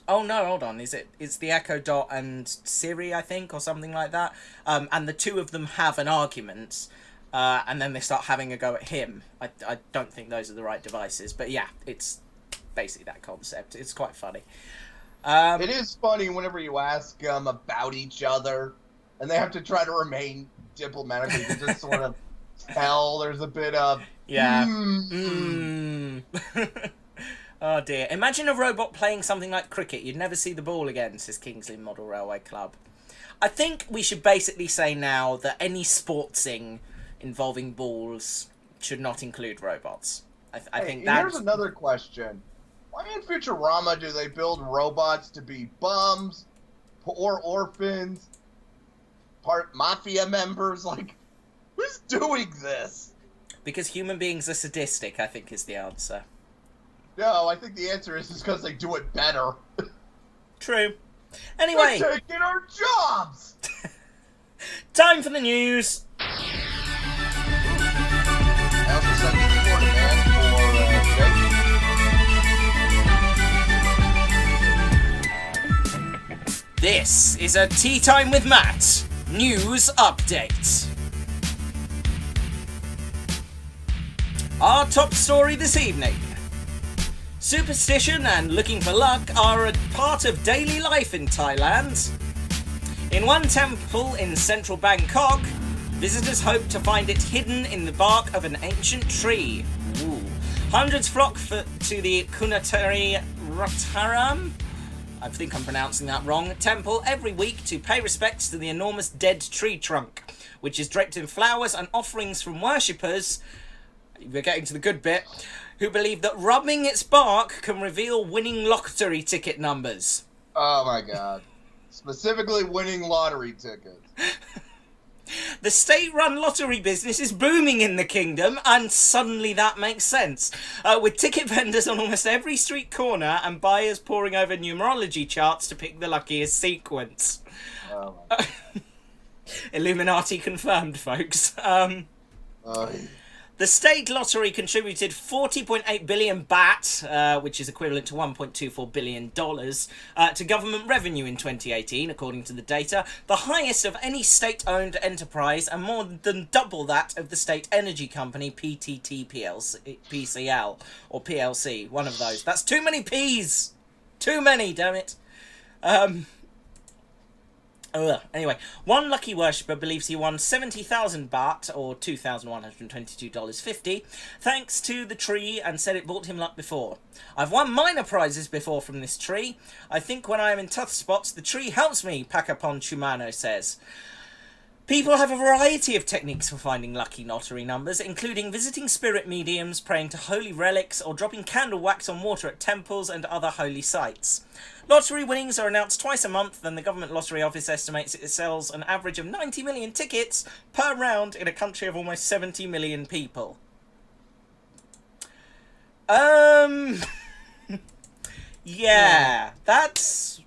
oh no, hold on. It's the Echo Dot and Siri, I think, or something like that. And the two of them have an argument. And then they start having a go at him. I don't think those are the right devices, but yeah, it's basically that concept. It's quite funny. It is funny whenever you ask them about each other, and they have to try to remain diplomatic. You can just sort of tell there's a bit of... Yeah. Oh dear. Imagine a robot playing something like cricket. You'd never see the ball again, says Kingsley Model Railway Club. I think we should basically say now that any sportsing involving balls should not include robots. I think that's... Here's another question. Why in Futurama do they build robots to be bums, poor orphans, part mafia members? Like, who's doing this? Because human beings are sadistic, I think is the answer. No, I think the answer is because they do it better. True. Anyway. They're taking our jobs! Time for the news. I also sent you the Florida man for Jake. This is a Tea Time with Matt news update. Our top story this evening. Superstition and looking for luck are a part of daily life in Thailand. In one temple in central Bangkok, visitors hope to find it hidden in the bark of an ancient tree. Ooh. Hundreds flock to the Kunatari Rataram, I think I'm pronouncing that wrong, temple every week to pay respects to the enormous dead tree trunk, which is draped in flowers and offerings from worshippers, we're getting to the good bit, who believe that rubbing its bark can reveal winning lottery ticket numbers. Oh my god. Specifically winning lottery tickets. The state-run lottery business is booming in the kingdom, and suddenly that makes sense. With ticket vendors on almost every street corner and buyers poring over numerology charts to pick the luckiest sequence. Oh my god. Illuminati confirmed, folks. The state lottery contributed 40.8 billion baht, which is equivalent to $1.24 billion, to government revenue in 2018, according to the data, the highest of any state-owned enterprise and more than double that of the state energy company PTT PCL, or PLC, one of those. That's too many P's! Too many, damn it. Anyway, one lucky worshipper believes he won 70,000 baht, or $2,122.50, thanks to the tree, and said it brought him luck before. I've won minor prizes before from this tree. I think when I am in tough spots, the tree helps me, Pakapon Chumano says. People have a variety of techniques for finding lucky lottery numbers, including visiting spirit mediums, praying to holy relics, or dropping candle wax on water at temples and other holy sites. Lottery winnings are announced twice a month, and the government lottery office estimates it sells an average of 90 million tickets per round in a country of almost 70 million people. Yeah, that's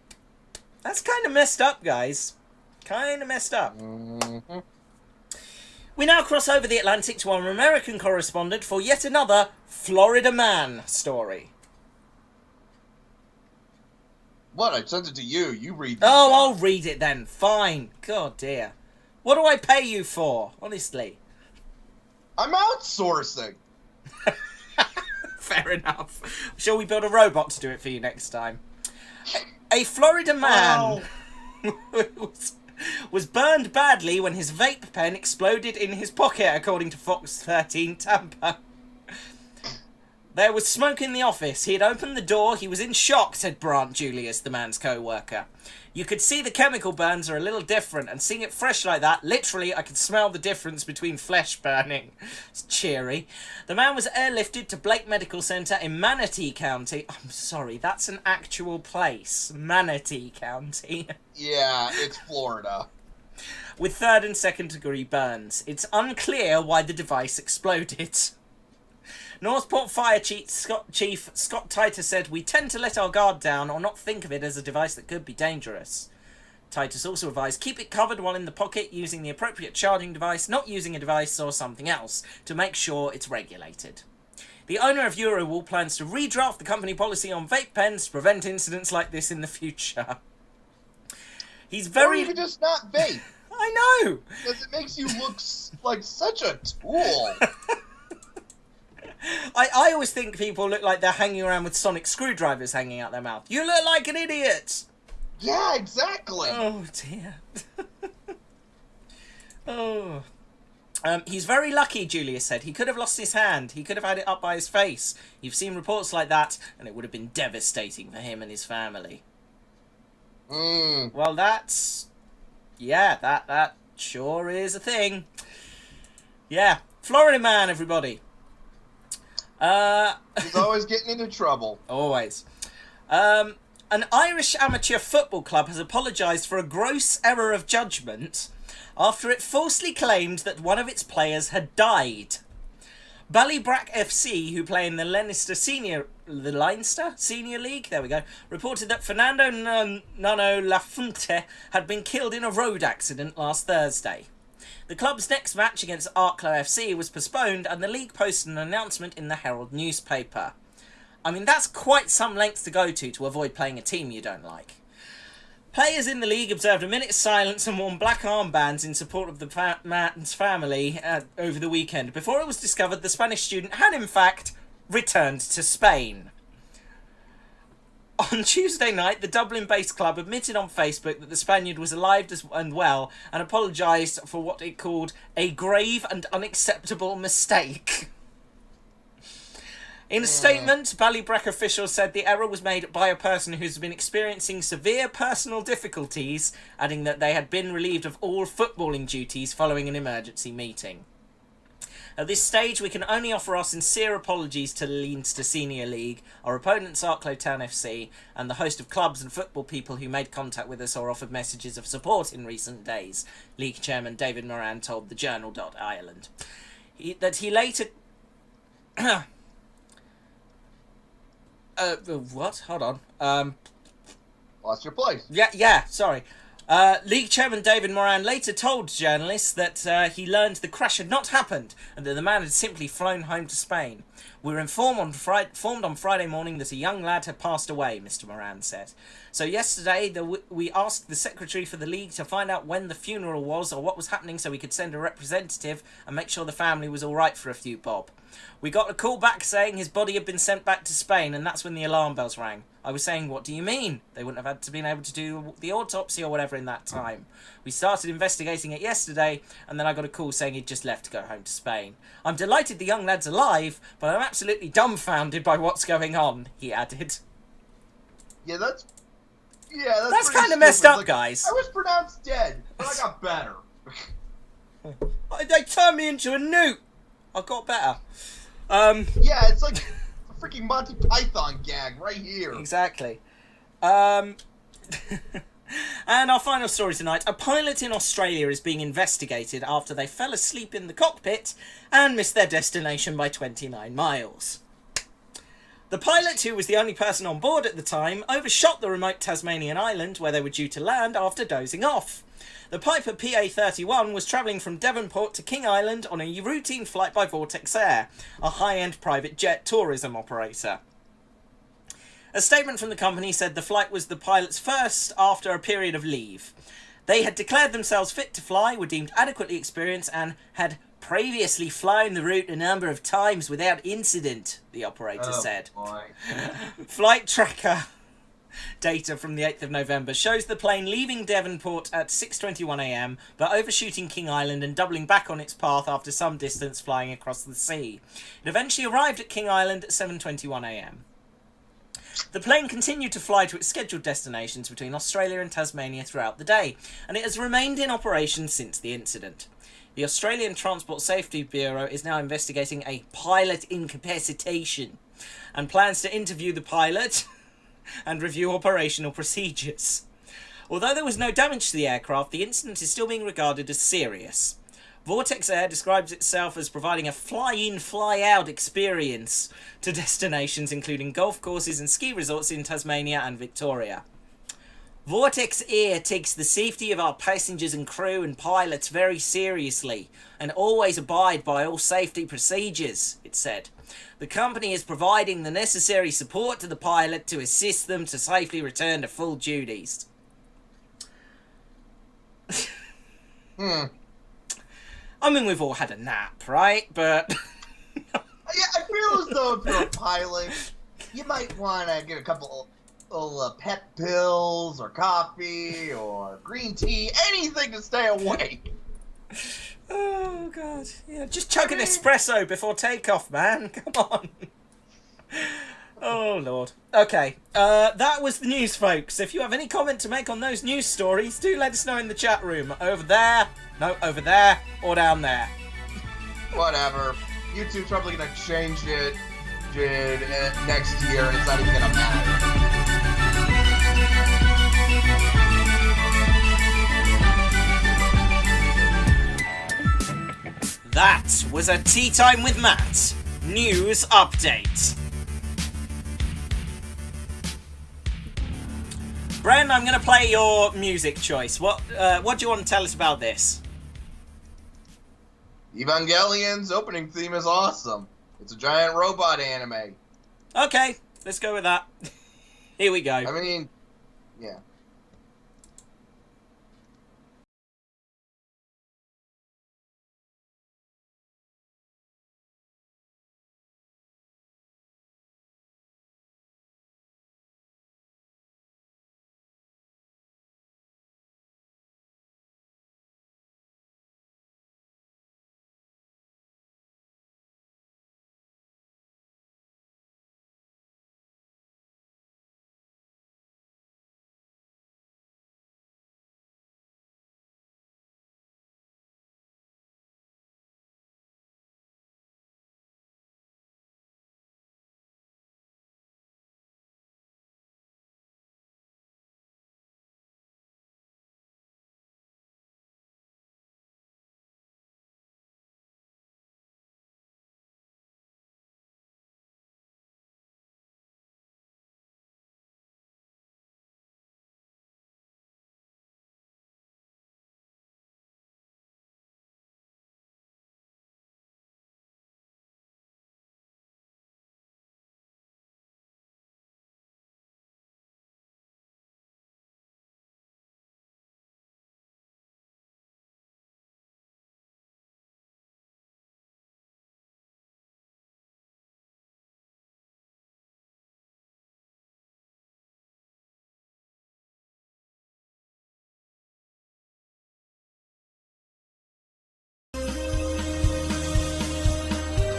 kind of messed up, guys. Kind of messed up. Mm-hmm. We now cross over the Atlantic to our American correspondent for yet another Florida man story. What? I sent it to you. You read it. Oh, I'll read it then. Fine. God dear. What do I pay you for? Honestly. I'm outsourcing. Fair enough. Shall we build a robot to do it for you next time? A Florida man was burned badly when his vape pen exploded in his pocket, according to Fox 13 Tampa. There was smoke in the office. He had opened the door. He was in shock, said Brant Julius, the man's co-worker. You could see the chemical burns are a little different, and seeing it fresh like that, literally, I could smell the difference between flesh burning. It's cheery. The man was airlifted to Blake Medical Center in Manatee County. I'm sorry, that's an actual place. Manatee County. Yeah, it's Florida. With 3rd and 2nd degree burns. It's unclear why the device exploded. Northport Fire Chief Scott Titus said, "We tend to let our guard down or not think of it as a device that could be dangerous." Titus also advised, keep it covered while in the pocket using the appropriate charging device, not using a device or something else, to make sure it's regulated. The owner of Eurowool plans to redraft the company policy on vape pens to prevent incidents like this in the future. He's very... Or you could just not vape. I know! Because it makes you look like such a tool. I always think people look like they're hanging around with sonic screwdrivers hanging out their mouth. You look like an idiot! Yeah, exactly. Oh, dear. Oh. He's very lucky, Julius said. He could have lost his hand. He could have had it up by his face. You've seen reports like that, and it would have been devastating for him and his family. Well, that's... Yeah, that sure is a thing. Yeah. Florida man, everybody. He's always getting into trouble. Always. An Irish amateur football club has apologised for a gross error of judgment after it falsely claimed that one of its players had died. Ballybrack FC, who play in the Leinster Senior League, there we go, reported that Fernando Nuno Lafuente had been killed in a road accident last Thursday. The club's next match against Arklow FC was postponed, and the league posted an announcement in the Herald newspaper. I mean, that's quite some length to go to avoid playing a team you don't like. Players in the league observed a minute's silence and worn black armbands in support of the man's family over the weekend, before it was discovered the Spanish student had, in fact, returned to Spain. On Tuesday night, the Dublin-based club admitted on Facebook that the Spaniard was alive and well, and apologised for what it called a grave and unacceptable mistake. In a statement, Ballybrack officials said the error was made by a person who's been experiencing severe personal difficulties, adding that they had been relieved of all footballing duties following an emergency meeting. At this stage, we can only offer our sincere apologies to the Leinster Senior League, our opponents Arklow Town FC, and the host of clubs and football people who made contact with us or offered messages of support in recent days, League Chairman David Moran told the Journal.Ireland. He later... what? Hold on. Lost your place. Yeah, sorry. League Chairman David Moran later told journalists that he learned the crash had not happened and that the man had simply flown home to Spain. We were informed on Friday morning that a young lad had passed away, Mr. Moran said. So yesterday we asked the secretary for the league to find out when the funeral was or what was happening so we could send a representative and make sure the family was all right for a few bob. We got a call back saying his body had been sent back to Spain, and that's when the alarm bells rang. I was saying, what do you mean? They wouldn't have had to been able to do the autopsy or whatever in that time. We started investigating it yesterday, and then I got a call saying he'd just left to go home to Spain. I'm delighted the young lad's alive, but I'm absolutely dumbfounded by what's going on, he added. Yeah, that's kind of messed up, guys. I was pronounced dead, but I got better. They turned me into a newt. I got better. Yeah, it's like a freaking Monty Python gag right here. Exactly. And our final story tonight. A pilot in Australia is being investigated after they fell asleep in the cockpit and missed their destination by 29 miles. The pilot, who was the only person on board at the time, overshot the remote Tasmanian island where they were due to land after dozing off. The Piper PA-31 was travelling from Devonport to King Island on a routine flight by Vortex Air, a high-end private jet tourism operator. A statement from the company said the flight was the pilot's first after a period of leave. They had declared themselves fit to fly, were deemed adequately experienced, and had previously flown the route a number of times without incident, the operator said. Boy. Flight tracker data from the 8th of November shows the plane leaving Devonport at 6:21 a.m, but overshooting King Island and doubling back on its path after some distance flying across the sea. It eventually arrived at King Island at 7:21 a.m. The plane continued to fly to its scheduled destinations between Australia and Tasmania throughout the day, and it has remained in operation since the incident. The Australian Transport Safety Bureau is now investigating a pilot incapacitation and plans to interview the pilot and review operational procedures. Although there was no damage to the aircraft, the incident is still being regarded as serious. Vortex Air describes itself as providing a fly-in, fly-out experience to destinations including golf courses and ski resorts in Tasmania and Victoria. Vortex Air takes the safety of our passengers and crew and pilots very seriously and always abide by all safety procedures, it said. The company is providing the necessary support to the pilot to assist them to safely return to full duties. I mean, we've all had a nap, right? But Yeah, I feel as though if you're a pilot, you might want to get a couple pet pills or coffee or green tea, anything to stay awake. Oh god, yeah, just chug an espresso before takeoff, man. Come on. Oh lord. Okay, that was the news, folks. If you have any comment to make on those news stories, do let us know in the chat room. Over there, or down there. Whatever. YouTube's probably gonna change it next year, and it's not even gonna matter. That was a Tea Time with Matt news update. Bren, I'm going to play your music choice. What do you want to tell us about this? Evangelion's opening theme is awesome. It's a giant robot anime. Okay, let's go with that. Here we go. I mean, yeah.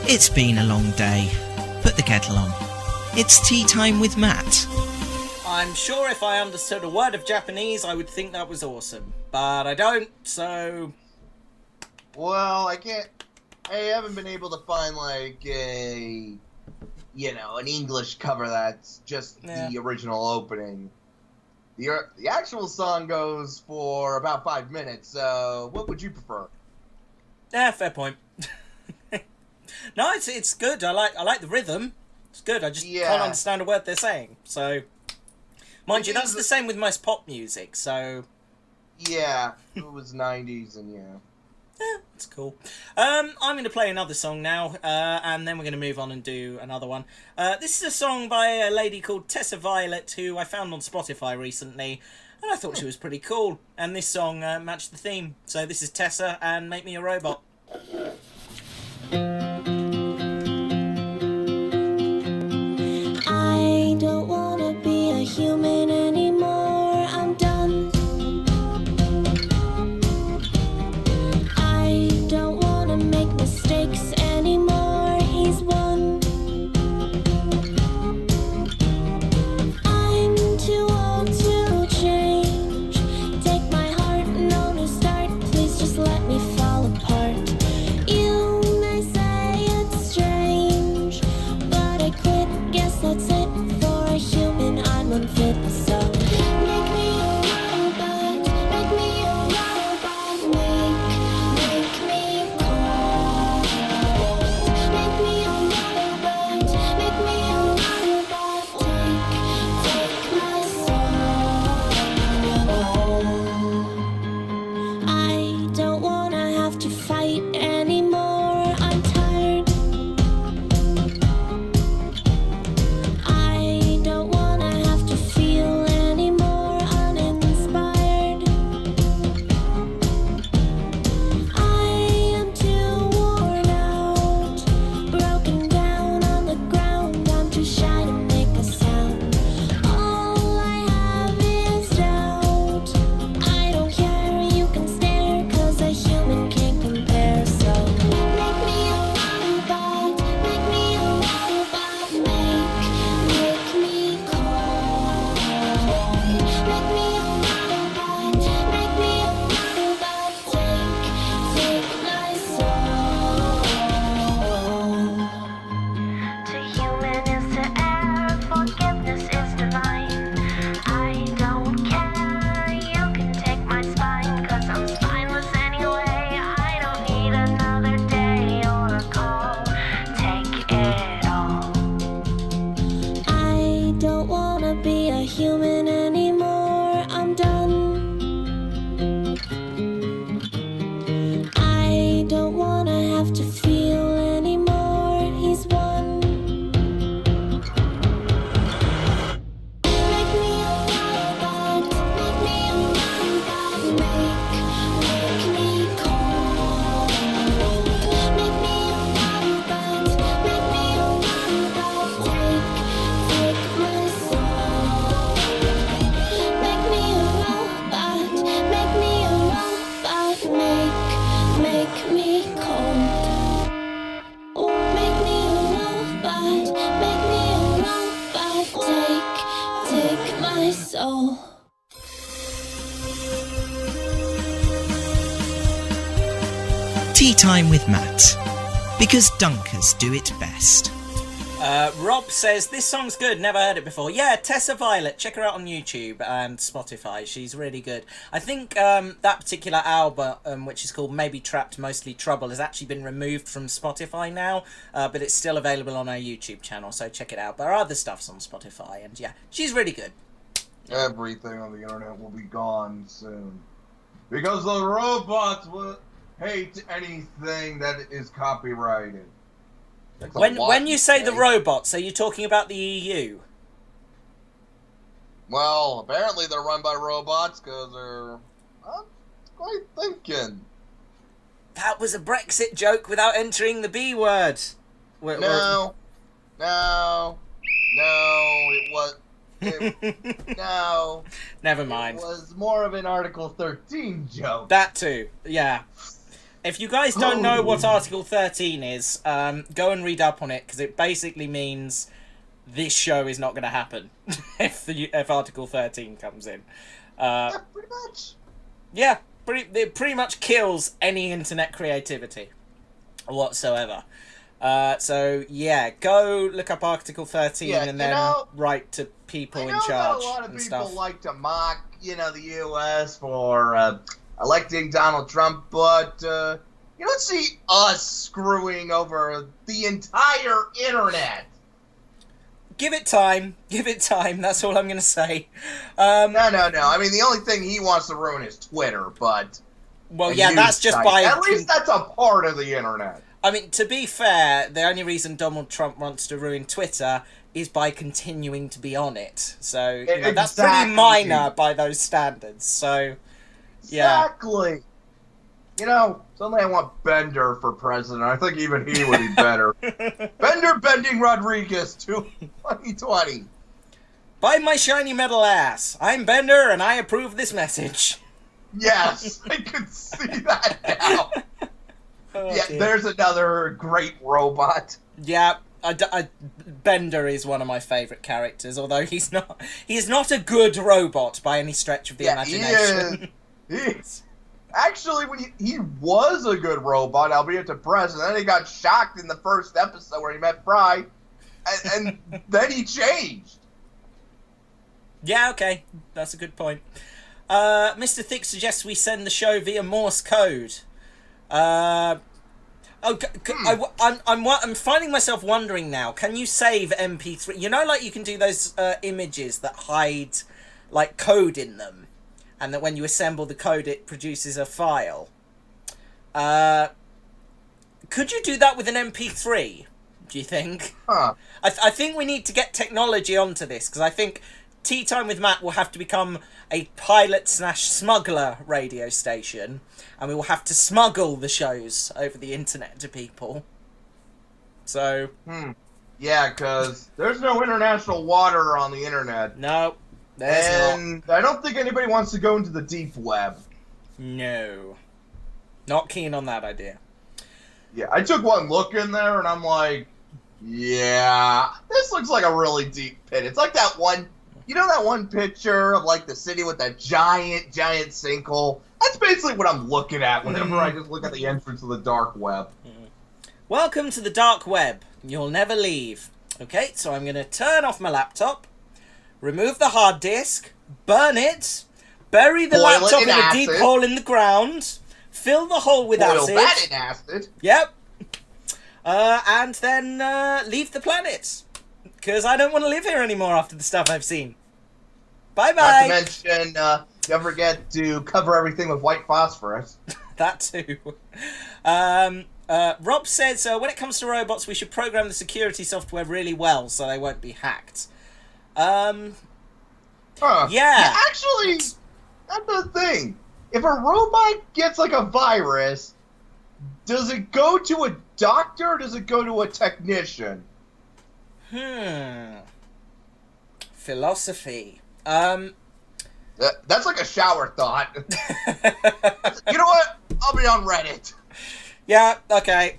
It's been a long day. Put the kettle on. It's tea time with Matt. I'm sure if I understood a word of Japanese, I would think that was awesome. But I don't, so... Well, I haven't been able to find, like, an English cover that's just the original opening. The actual song goes for about 5 minutes, so what would you prefer? Yeah, fair point. No, it's good. I like the rhythm. It's good. I just can't understand a word they're saying. So, mind you, that's the same with most pop music. So, yeah, it was 90s, and yeah, it's cool. I'm going to play another song now, and then we're going to move on and do another one. This is a song by a lady called Tessa Violet, who I found on Spotify recently, and I thought she was pretty cool. And this song matched the theme. So this is Tessa and Make Me a Robot. I don't wanna be a human anymore. I'm done. I don't wanna make mistakes anymore. He's won. I'm too old to change. Take my heart, no new start. Please just let me fall apart. Tea Time with Matt. Because Dunkers do it best. Rob says, this song's good, never heard it before. Yeah, Tessa Violet, check her out on YouTube and Spotify, she's really good. I think that particular album, which is called Maybe Trapped, Mostly Trouble, has actually been removed from Spotify now, but it's still available on our YouTube channel, so check it out. But our other stuff's on Spotify, and yeah, she's really good. Everything on the internet will be gone soon. Because the robots will hate anything that is copyrighted. When you say the robots, are you talking about the EU? Well, apparently they're run by robots because they're not quite thinking. That was a Brexit joke without entering the B word. No, it was. No. Never mind. It was more of an Article 13 joke. That too, yeah. If you guys don't know what Article 13 is, go and read up on it, because it basically means this show is not going to happen if Article 13 comes in. Yeah, pretty much. Yeah, it pretty much kills any internet creativity whatsoever. So, yeah, go look up Article 13 and then write to people in charge. I know that a lot of people like to mock, the U.S. for electing Donald Trump, but you don't see us screwing over the entire internet. Give it time. Give it time. That's all I'm going to say. No. I mean, the only thing he wants to ruin is Twitter, but... Well, yeah, that's just by... At least that's a part of the internet. I mean, to be fair, the only reason Donald Trump wants to ruin Twitter is by continuing to be on it. So, that's pretty minor by those standards, so... Exactly. Suddenly I want Bender for president. I think even he would be better. Bender Bending Rodriguez to 2020. By my shiny metal ass, I'm Bender and I approve this message. Yes, I could see that now. There's another great robot. Yeah, Bender is one of my favourite characters, although he's not a good robot by any stretch of the imagination. Actually, when he was a good robot, albeit depressed, and then he got shocked in the first episode where he met Fry, and then he changed. Yeah, okay, that's a good point. Mr. Thick suggests we send the show via Morse code. I'm finding myself wondering now. Can you save MP3? Like you can do those images that hide like code in them. And that when you assemble the code, it produces a file. Could you do that with an MP3, do you think? Huh. I think we need to get technology onto this, because I think Tea Time with Matt will have to become a pilot/smuggler radio station, and we will have to smuggle the shows over the internet to people. So... Yeah, because there's no international water on the internet. No. And I don't think anybody wants to go into the deep web. No. Not keen on that idea. Yeah, I took one look in there and I'm like, yeah, this looks like a really deep pit. It's like that one, that one picture of like the city with that giant sinkhole? That's basically what I'm looking at whenever I just look at the entrance of the dark web. Welcome to the dark web. You'll never leave. Okay, so I'm going to turn off my laptop. Remove the hard disk, burn it, bury the laptop in a deep hole in the ground, fill the hole with acid. Boil that in acid. Yep. And then leave the planet. Because I don't want to live here anymore after the stuff I've seen. Bye-bye. Not to mention, don't forget to cover everything with white phosphorus. That too. Rob says, when it comes to robots, we should program the security software really well so they won't be hacked. Yeah. Actually, that's the thing. If a robot gets like a virus, does it go to a doctor or does it go to a technician? Philosophy. That's like a shower thought. You know what? I'll be on Reddit. Yeah, okay.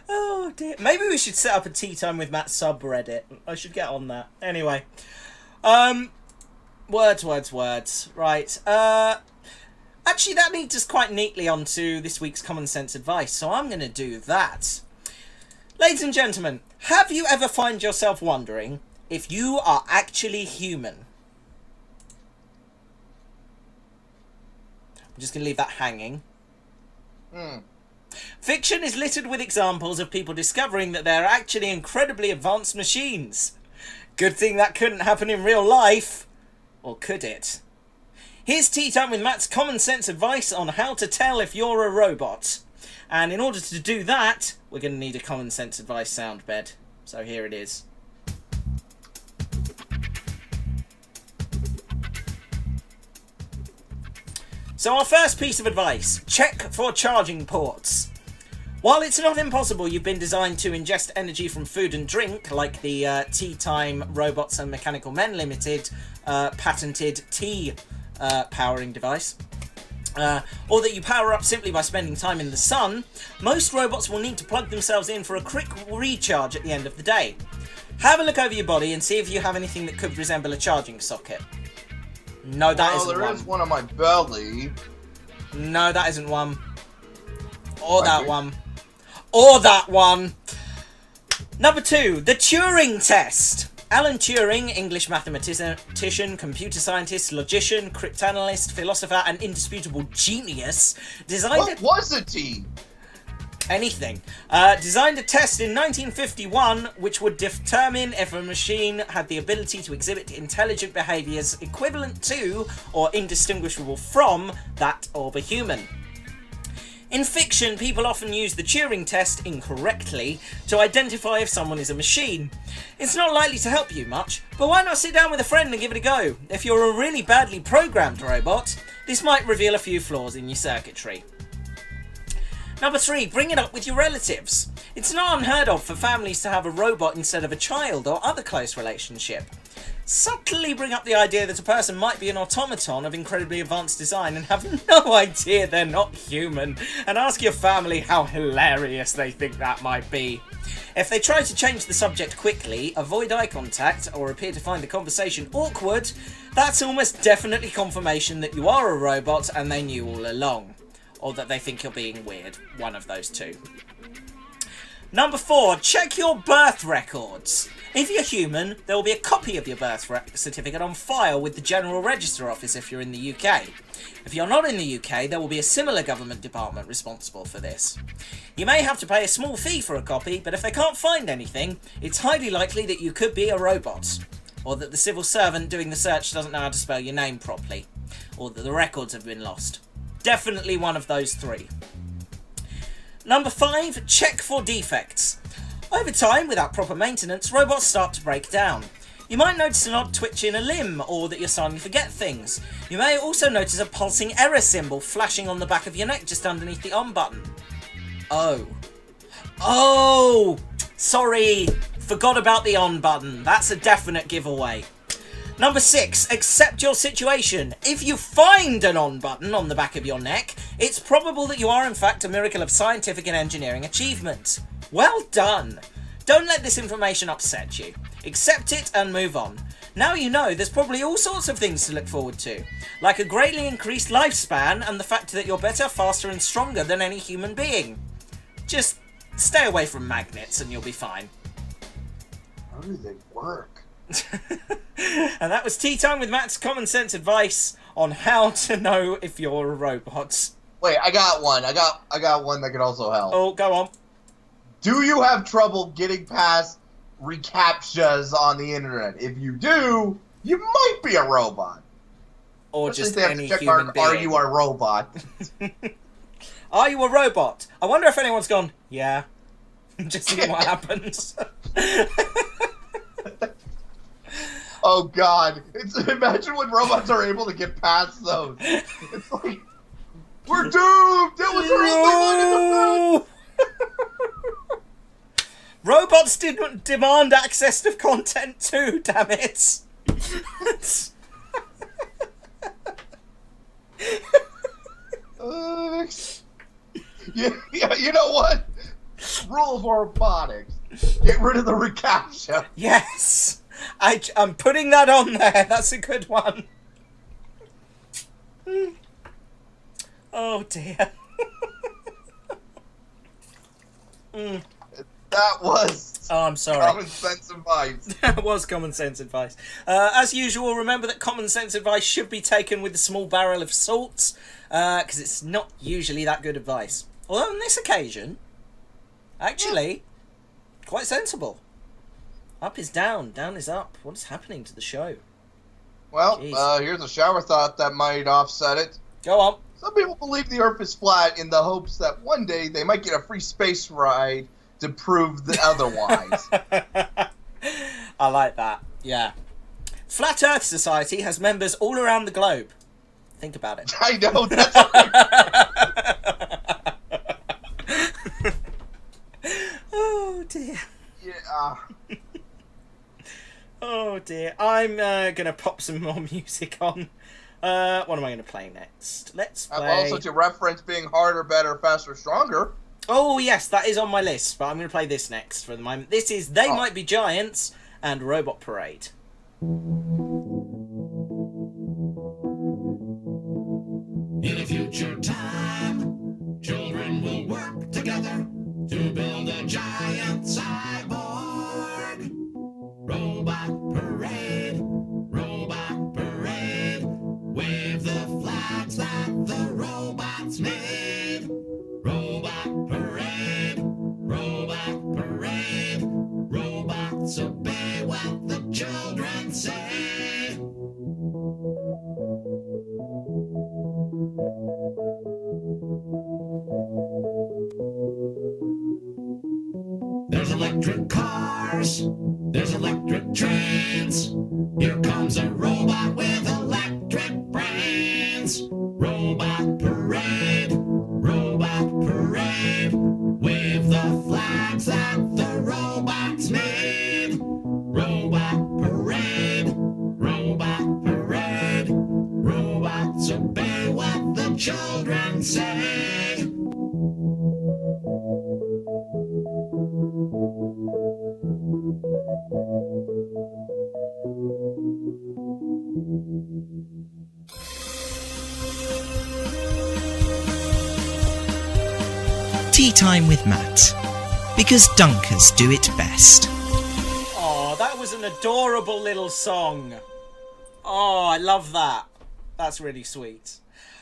Oh dear. Maybe we should set up a Tea Time with Matt subreddit. I should get on that. Anyway. Words. Right. Actually, that leads us quite neatly onto this week's common sense advice, so I'm going to do that. Ladies and gentlemen, have you ever find yourself wondering if you are actually human? I'm just going to leave that hanging. Fiction is littered with examples of people discovering that they're actually incredibly advanced machines. Good thing that couldn't happen in real life. Or could it? Here's Tea Time with Matt's common sense advice on how to tell if you're a robot. And in order to do that, we're going to need a common sense advice sound bed. So here it is. So our first piece of advice, check for charging ports. While it's not impossible you've been designed to ingest energy from food and drink, like the Teatime Robots and Mechanical Men Limited patented tea powering device, or that you power up simply by spending time in the sun, most robots will need to plug themselves in for a quick recharge at the end of the day. Have a look over your body and see if you have anything that could resemble a charging socket. No, that isn't one. There is one on my belly. No, that isn't one. Or that one. Or that one. Number 2, the Turing test. Alan Turing, English mathematician, computer scientist, logician, cryptanalyst, philosopher, and indisputable genius, designed... What was a T? Anything. Designed a test in 1951 which would determine if a machine had the ability to exhibit intelligent behaviours equivalent to or indistinguishable from that of a human. In fiction, people often use the Turing test incorrectly to identify if someone is a machine. It's not likely to help you much, but why not sit down with a friend and give it a go? If you're a really badly programmed robot, this might reveal a few flaws in your circuitry. Number 3, bring it up with your relatives. It's not unheard of for families to have a robot instead of a child or other close relationship. Subtly bring up the idea that a person might be an automaton of incredibly advanced design and have no idea they're not human, and ask your family how hilarious they think that might be. If they try to change the subject quickly, avoid eye contact, or appear to find the conversation awkward, that's almost definitely confirmation that you are a robot and they knew all along. Or that they think you're being weird. One of those two. Number 4, check your birth records. If you're human, there will be a copy of your birth certificate on file with the General Register Office if you're in the UK. If you're not in the UK, there will be a similar government department responsible for this. You may have to pay a small fee for a copy, but if they can't find anything, it's highly likely that you could be a robot. Or that the civil servant doing the search doesn't know how to spell your name properly. Or that the records have been lost. Definitely one of those 3. Number 5, check for defects. Over time, without proper maintenance, robots start to break down. You might notice an odd twitch in a limb, or that you're starting to forget things. You may also notice a pulsing error symbol flashing on the back of your neck just underneath the on button. Oh! Sorry, forgot about the on button. That's a definite giveaway. Number 6, accept your situation. If you find an on button on the back of your neck, it's probable that you are in fact a miracle of scientific and engineering achievement. Well done. Don't let this information upset you. Accept it and move on. Now you know there's probably all sorts of things to look forward to, like a greatly increased lifespan and the fact that you're better, faster and stronger than any human being. Just stay away from magnets and you'll be fine. How do they work? And that was Tea Time with Matt's common sense advice on how to know if you're a robot. Wait, I got one. I got one that could also help. Oh, go on. Do you have trouble getting past recaptchas on the internet? If you do, you might be a robot. Or Especially just if they have any to check human being. Are you a robot? Are you a robot? I wonder if anyone's gone, yeah. Just see what happens. Oh God! Imagine when robots are able to get past those. It's like we're doomed. That was the only one in the front. Robots demand access to content too. Damn it! Yeah, you know what? Rule of robotics: get rid of the recaptcha. Yes. I'm putting that on there. That's a good one. Oh dear. That was Oh, I'm sorry. common sense advice. That was common sense advice. As usual, remember that common sense advice should be taken with a small barrel of salt, because it's not usually that good advice. Although on this occasion, actually, quite sensible. Up is down, down is up. What is happening to the show? Well, Jeez. here's a shower thought that might offset it. Go on. Some people believe the Earth is flat in the hopes that one day they might get a free space ride to prove the otherwise. I like that. Yeah. Flat Earth Society has members all around the globe. Think about it. I know, that's Oh dear. yeah. Oh dear. I'm gonna pop some more music on. What am I gonna play next? Let's play. Also, to reference being harder, better, faster, stronger. Oh yes, that is on my list, but I'm gonna play this next for the moment. This is They Might Be Giants and Robot Parade. In a future time, children will work together to build a giant cyborg. Robot parade, wave the flags that the robots made. Robot parade, robots obey what the children say. There's electric cars, there's electric trains. Here comes a robot with electric brains. Robot parade, wave the flags that the robots made. Robot parade, robots obey what the children say. Tea Time with Matt. Because Dunkers do it best. Oh, that was an adorable little song. Oh, I love that. That's really sweet.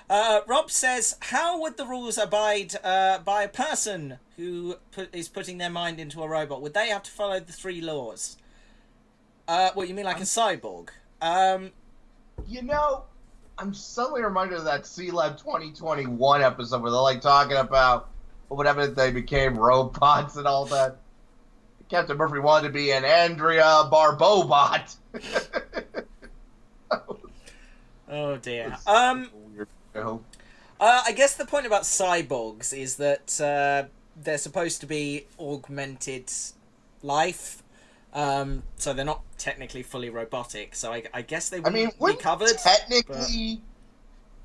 Rob says, how would the rules abide by a person who is putting their mind into a robot? Would they have to follow the 3 laws? What, you mean like a cyborg? You know, I'm suddenly reminded of that C-Lab 2021 episode where they're like talking about whatever they became robots and all that. Captain Murphy wanted to be an Andrea Barbobot. Oh dear. Weird. I guess the point about cyborgs is that they're supposed to be augmented life. So they're not technically fully robotic. So I guess they wouldn't be covered. Technically,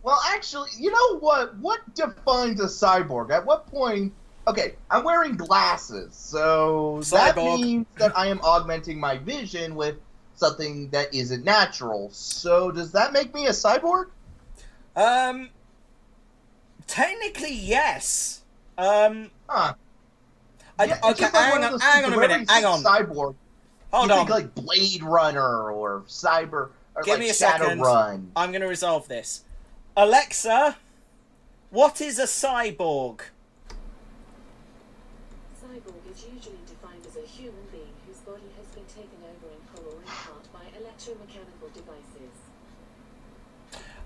well, actually, you know what? What defines a cyborg? At what point? Okay, I'm wearing glasses, so that means that I am augmenting my vision with something that isn't natural. So does that make me a cyborg? Technically, yes. Yeah, Okay, hang on a minute. Hang on. Cyborg. Hold on. Think like Blade Runner or Cyber or Give like me a Shadow second. Run. I'm going to resolve this. Alexa, what is a cyborg? Cyborg is usually defined as a human being whose body has been taken over in whole or in part by electromechanical devices.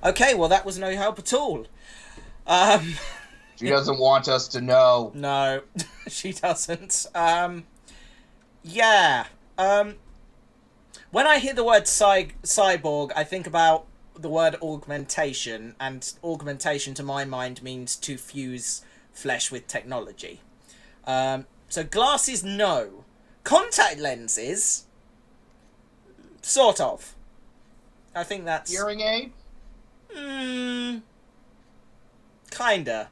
Okay, well that was no help at all. She doesn't want us to know. No, she doesn't. Yeah. When I hear the word cyborg, I think about the word augmentation, and augmentation to my mind means to fuse flesh with technology. So glasses, no. Contact lenses, sort of. I think that's... Hearing aid? Kinda.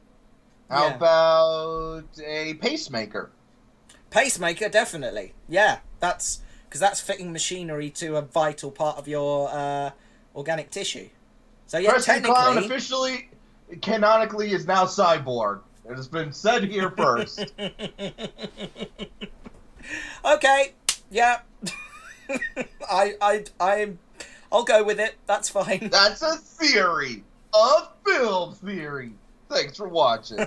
How about a pacemaker? Pacemaker, definitely. Yeah, that's... because that's fitting machinery to a vital part of your organic tissue. So yeah, Preston technically... Clown officially canonically is now Cyborg. It has been said here first. Okay, yeah. I'll go with it. That's fine. That's a theory. A film theory. Thanks for watching.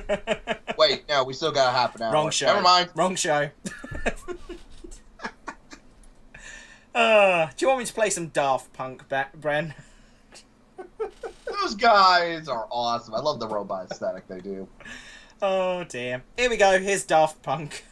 Wait, no, we still got a half an hour. Wrong show. Never mind. Wrong show. Do you want me to play some Daft Punk, Bren? Those guys are awesome. I love the robot aesthetic they do. Oh dear. Here we go. Here's Daft Punk.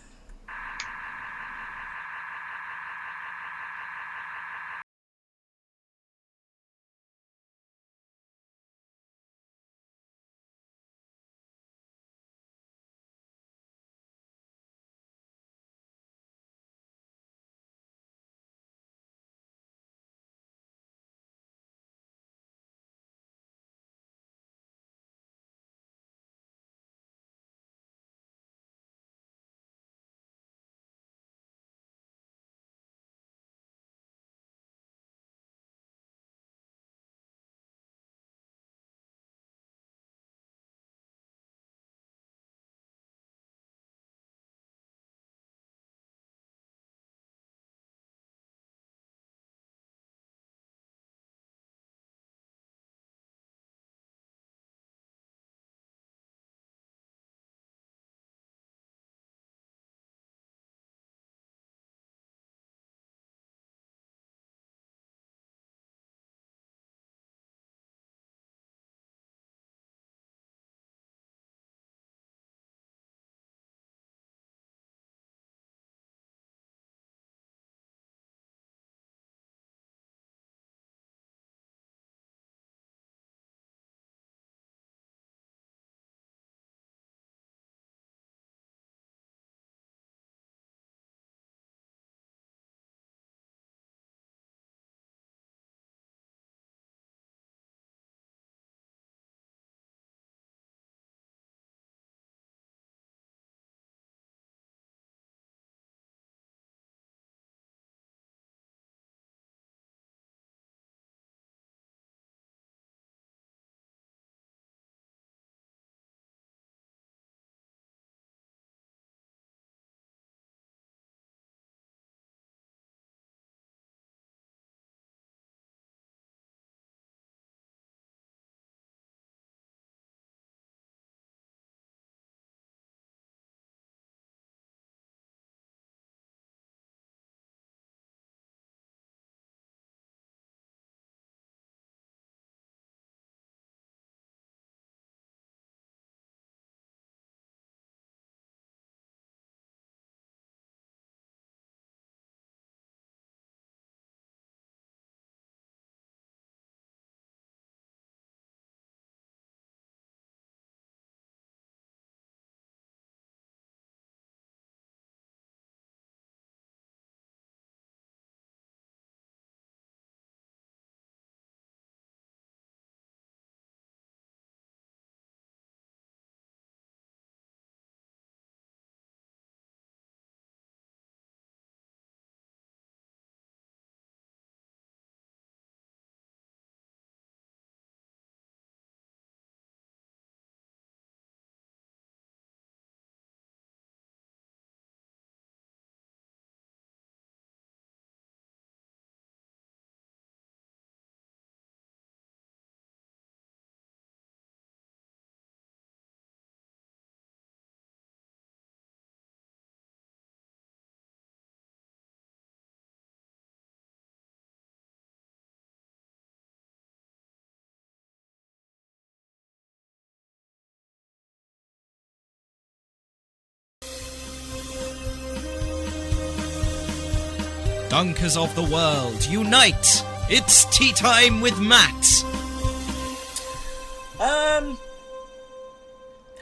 Dunkers of the world, unite! It's tea time with Matt.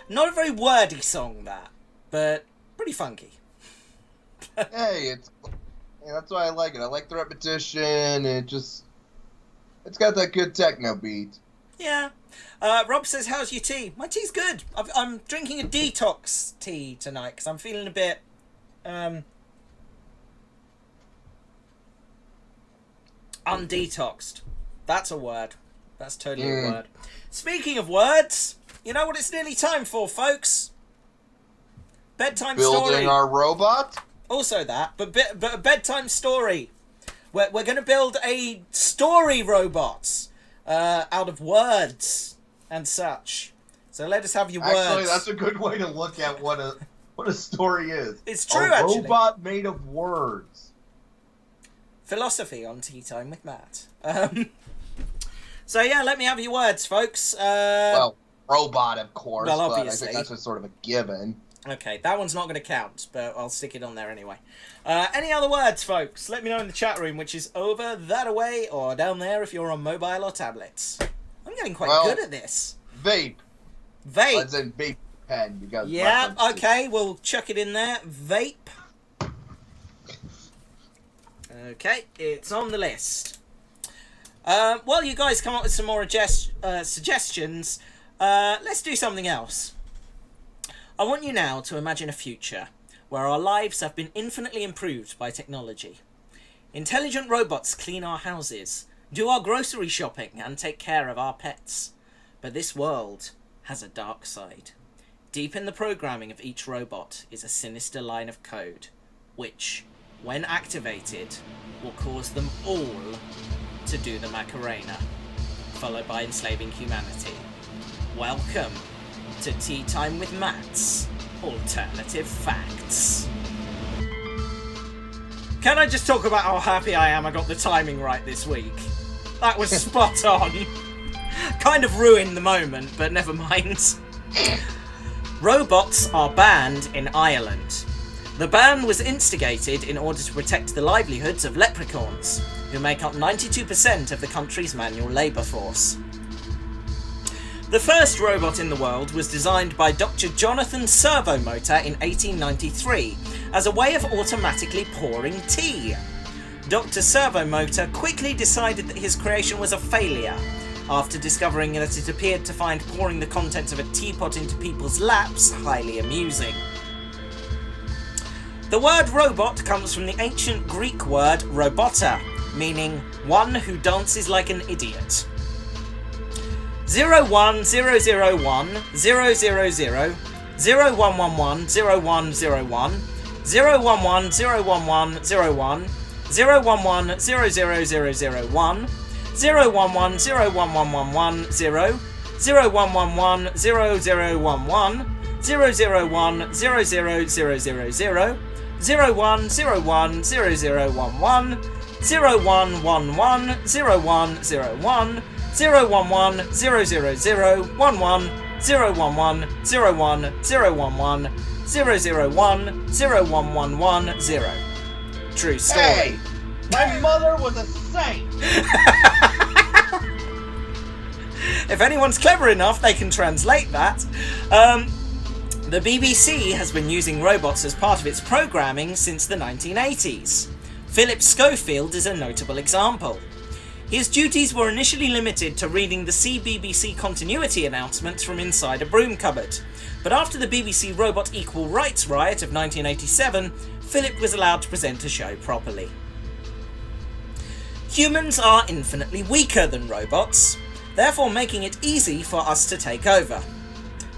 Not a very wordy song, that, but pretty funky. Hey, that's why I like it. I like the repetition. It's got that good techno beat. Yeah. Rob says, how's your tea? My tea's good. I'm drinking a detox tea tonight because I'm feeling a bit undetoxed. That's a word. That's totally a word. Speaking of words, You know what it's nearly time for, folks? Bedtime Building story. our robot? Also that, but a bedtime story. We're going to build a story robot out of words and such. So let us have your words. Actually, that's a good way to look at what a story is. It's true, a robot made of words. Philosophy on Tea Time with Matt. So yeah, let me have your words, folks. Well, robot, of course. Well, but I obviously. think that's just sort of a given. Okay, that one's not going to count, but I'll stick it on there anyway. Any other words, folks? Let me know in the chat room, which is over that away or down there if you're on mobile or tablets. I'm getting quite good at this. Vape. Vape. As in vape pen. Because yeah, okay, we'll chuck it in there. Vape. Okay, it's on the list. While you guys come up with some more suggestions, let's do something else. I want you now to imagine a future where our lives have been infinitely improved by technology. Intelligent robots clean our houses, do our grocery shopping, and take care of our pets. But this world has a dark side. Deep in the programming of each robot is a sinister line of code, which, when activated, will cause them all to do the Macarena, followed by enslaving humanity. Welcome to Tea Time with Matt's Alternative Facts. Can I just talk about how happy I am I got the timing right this week? That was spot on. Kind of ruined the moment, but never mind. Robots are banned in Ireland. The ban was instigated in order to protect the livelihoods of leprechauns, who make up 92% of the country's manual labour force. The first robot in the world was designed by Dr. Jonathan Servomotor in 1893 as a way of automatically pouring tea. Dr. Servomotor quickly decided that his creation was a failure after discovering that it appeared to find pouring the contents of a teapot into people's laps highly amusing. The word robot comes from the ancient Greek word robota, meaning one who dances like an idiot. 01001000 0111 0101 0111 0111 0111 01 011 00001 011 01111 0 0111 0011 001 00000 0101 0011 0111 0101 011 00011 011 01 011 001 01110. True story. Hey, my mother was a saint. If anyone's clever enough, they can translate that. The BBC has been using robots as part of its programming since the 1980s. Philip Schofield is a notable example. His duties were initially limited to reading the CBBC continuity announcements from inside a broom cupboard, but after the BBC Robot Equal Rights riot of 1987, Philip was allowed to present a show properly. Humans are infinitely weaker than robots, therefore making it easy for us to take over.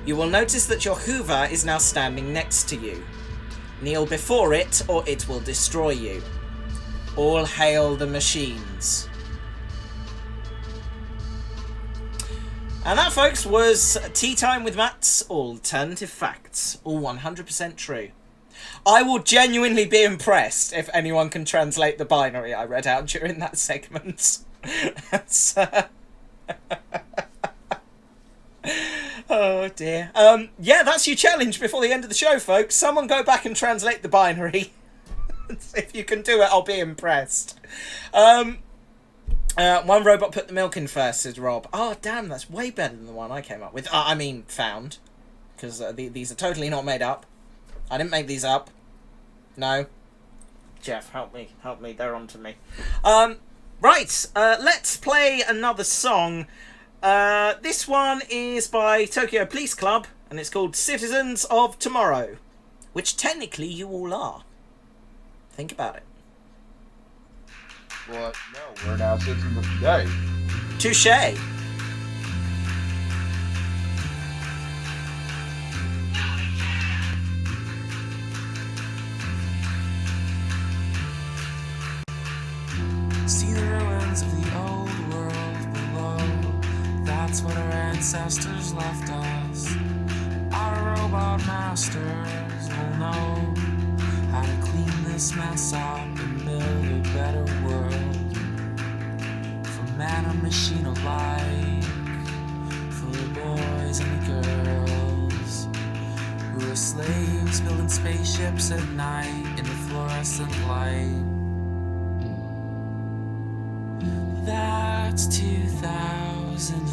You will notice that your Hoover is now standing next to you. Kneel before it, or it will destroy you. All hail the machines. And that, folks, was Tea Time with Matt's Alternative Facts. All 100% true. I will genuinely be impressed if anyone can translate the binary I read out during that segment. That's, oh dear. Yeah, that's your challenge before the end of the show, folks. Someone go back and translate the binary. If you can do it, I'll be impressed. One robot put the milk in first, says Rob. Oh, damn, that's way better than the one I came up with. I mean, found. Because these are totally not made up. I didn't make these up. No. Jeff, help me. Help me. They're on to me. Right. Let's play another song. This one is by Tokyo Police Club, and it's called Citizens of Tomorrow. Which technically you all are. Think about it. But no, we're now citizens of today. Touché. That's what our ancestors left us. Our robot masters will know how to clean this mess up and build a better world. For man and machine alike, for the boys and the girls who are slaves building spaceships at night in the fluorescent light. That's 2009.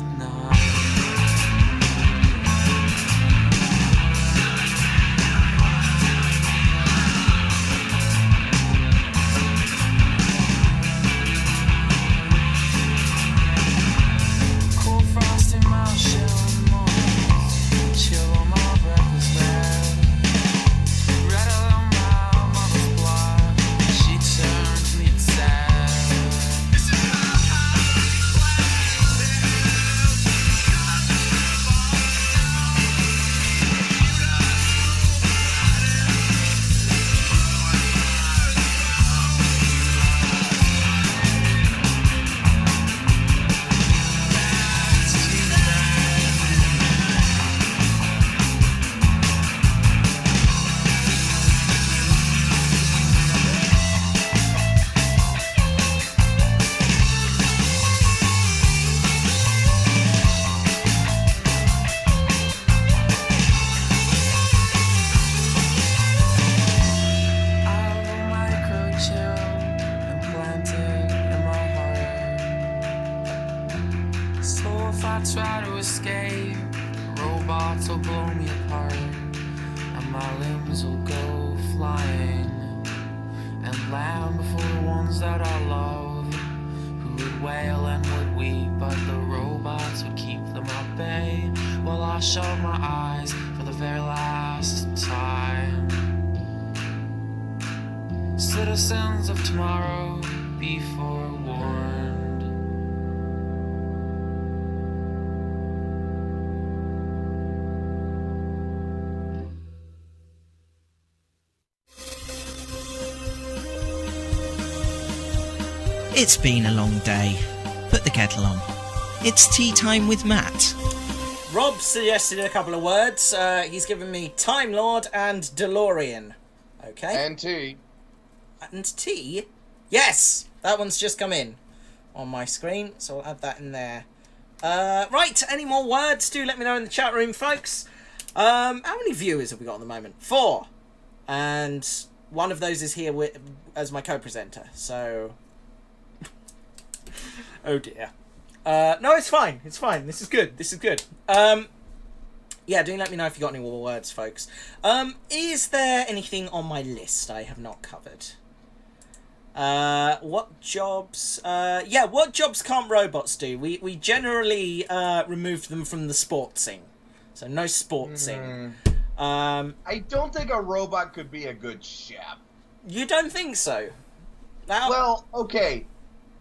Cold frost in my shell and moist. Chill on my breakfast bed. Rattle on my mother's blood. She turned me and said, try to escape, robots will blow me apart, and my limbs will go flying, and land before the ones that I love, who would wail and would weep, but the robots would keep them at bay, while I shut my eyes for the very last time. Citizens of tomorrow, be forewarned. It's been a long day. Put the kettle on. It's tea time with Matt. Rob suggested a couple of words. He's given me Time Lord and DeLorean. Okay. And tea. And tea? Yes! That one's just come in on my screen, so I'll add that in there. Right, any more words? Do let me know in the chat room, folks. How many viewers have we got at the moment? 4. And one of those is here as my co-presenter, so... Oh dear. No, it's fine. It's fine. This is good. This is good. Yeah, do let me know if you got any more words, folks. Is there anything on my list I have not covered? What jobs? Yeah, what jobs can't robots do? We generally removed them from the sportsing, so no sportsing. I don't think a robot could be a good chef. You don't think so? Well, okay.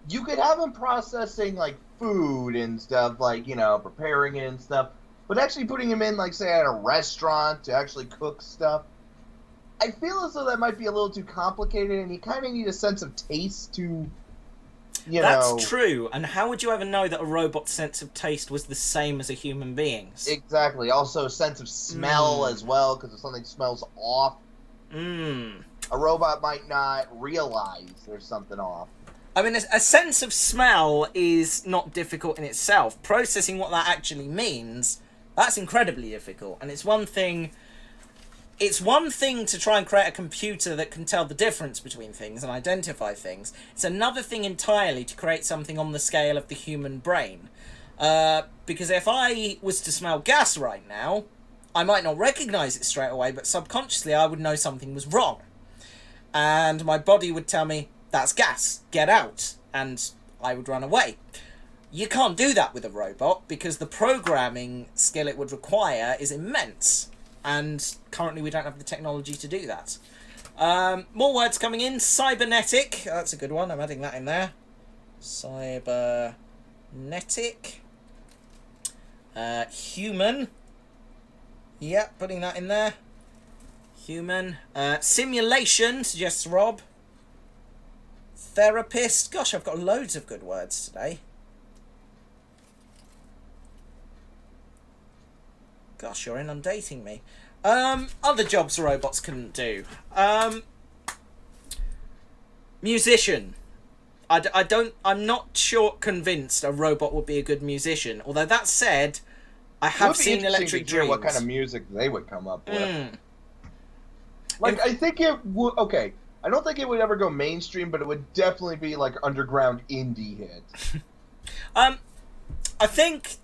You could have him processing, like, food and stuff, like, you know, preparing it and stuff. But actually putting him in, like, say, at a restaurant to actually cook stuff, I feel as though that might be a little too complicated, and you kind of need a sense of taste to, you know... That's true. And how would you ever know that a robot's sense of taste was the same as a human being's? Exactly. Also, a sense of smell as well, because if something smells off, a robot might not realize there's something off. I mean, a sense of smell is not difficult in itself. Processing what that actually means, that's incredibly difficult. And it's one thing to try and create a computer that can tell the difference between things and identify things. It's another thing entirely to create something on the scale of the human brain. Because if I was to smell gas right now, I might not recognize it straight away, but subconsciously I would know something was wrong. And my body would tell me, that's gas, get out, and I would run away. You can't do that with a robot because the programming skill it would require is immense, and currently we don't have the technology to do that. More words coming in. Cybernetic, that's a good one, I'm adding that in there. Cybernetic. Human. Yep, putting that in there. Human. Simulation, suggests Rob. Therapist. Gosh, I've got loads of good words today. Gosh, you're inundating me. Other jobs robots couldn't do. Musician. I'm not convinced a robot would be a good musician. Although that said, I have seen Electric Dreams. What kind of music they would come up with. Like, I think it would. Okay, I don't think it would ever go mainstream, but it would definitely be like underground indie hits. I think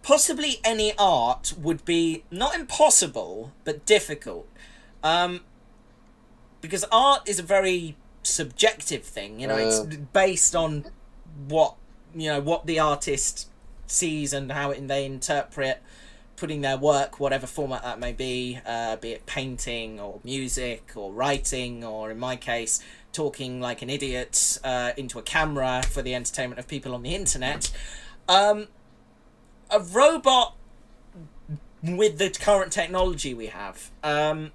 possibly any art would be not impossible, but difficult. Because art is a very subjective thing, you know, it's based on what the artist sees and how they interpret putting their work, whatever format that may be it painting or music or writing, or in my case, talking like an idiot into a camera for the entertainment of people on the internet. A robot with the current technology we have, I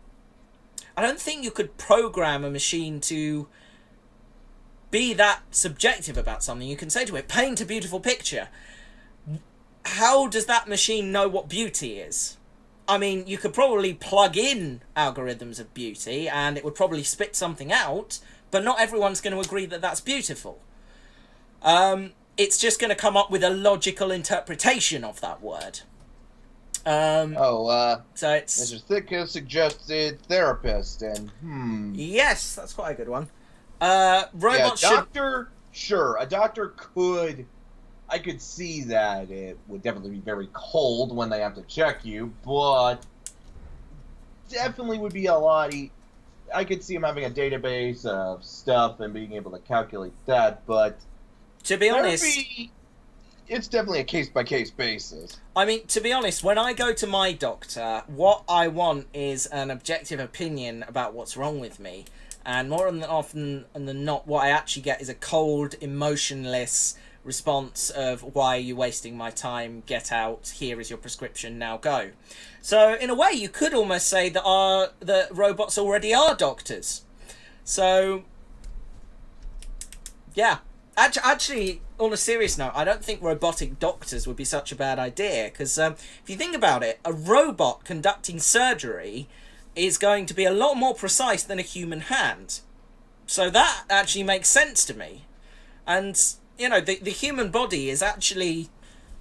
don't think you could program a machine to be that subjective about something. You can say to it, paint a beautiful picture. How does that machine know what beauty is? I mean, you could probably plug in algorithms of beauty and it would probably spit something out, but not everyone's going to agree that that's beautiful. It's just going to come up with a logical interpretation of that word. So it's Mr. Thick has suggested therapist, and yes, that's quite a good one. Robots doctor, sure, a doctor could. I could see that it would definitely be very cold when they have to check you, but definitely would be a lot. I could see him having a database of stuff and being able to calculate that, but to be honest, it's definitely a case-by-case basis. I mean, to be honest, when I go to my doctor, what I want is an objective opinion about what's wrong with me. And more often than not, what I actually get is a cold, emotionless response of, why are you wasting my time? Get out. Here is your prescription. Now go. So, in a way, you could almost say that the robots already are doctors. So, yeah. Actually, on a serious note, I don't think robotic doctors would be such a bad idea. Because if you think about it, a robot conducting surgery is going to be a lot more precise than a human hand. So that actually makes sense to me. And, you know, the human body is actually,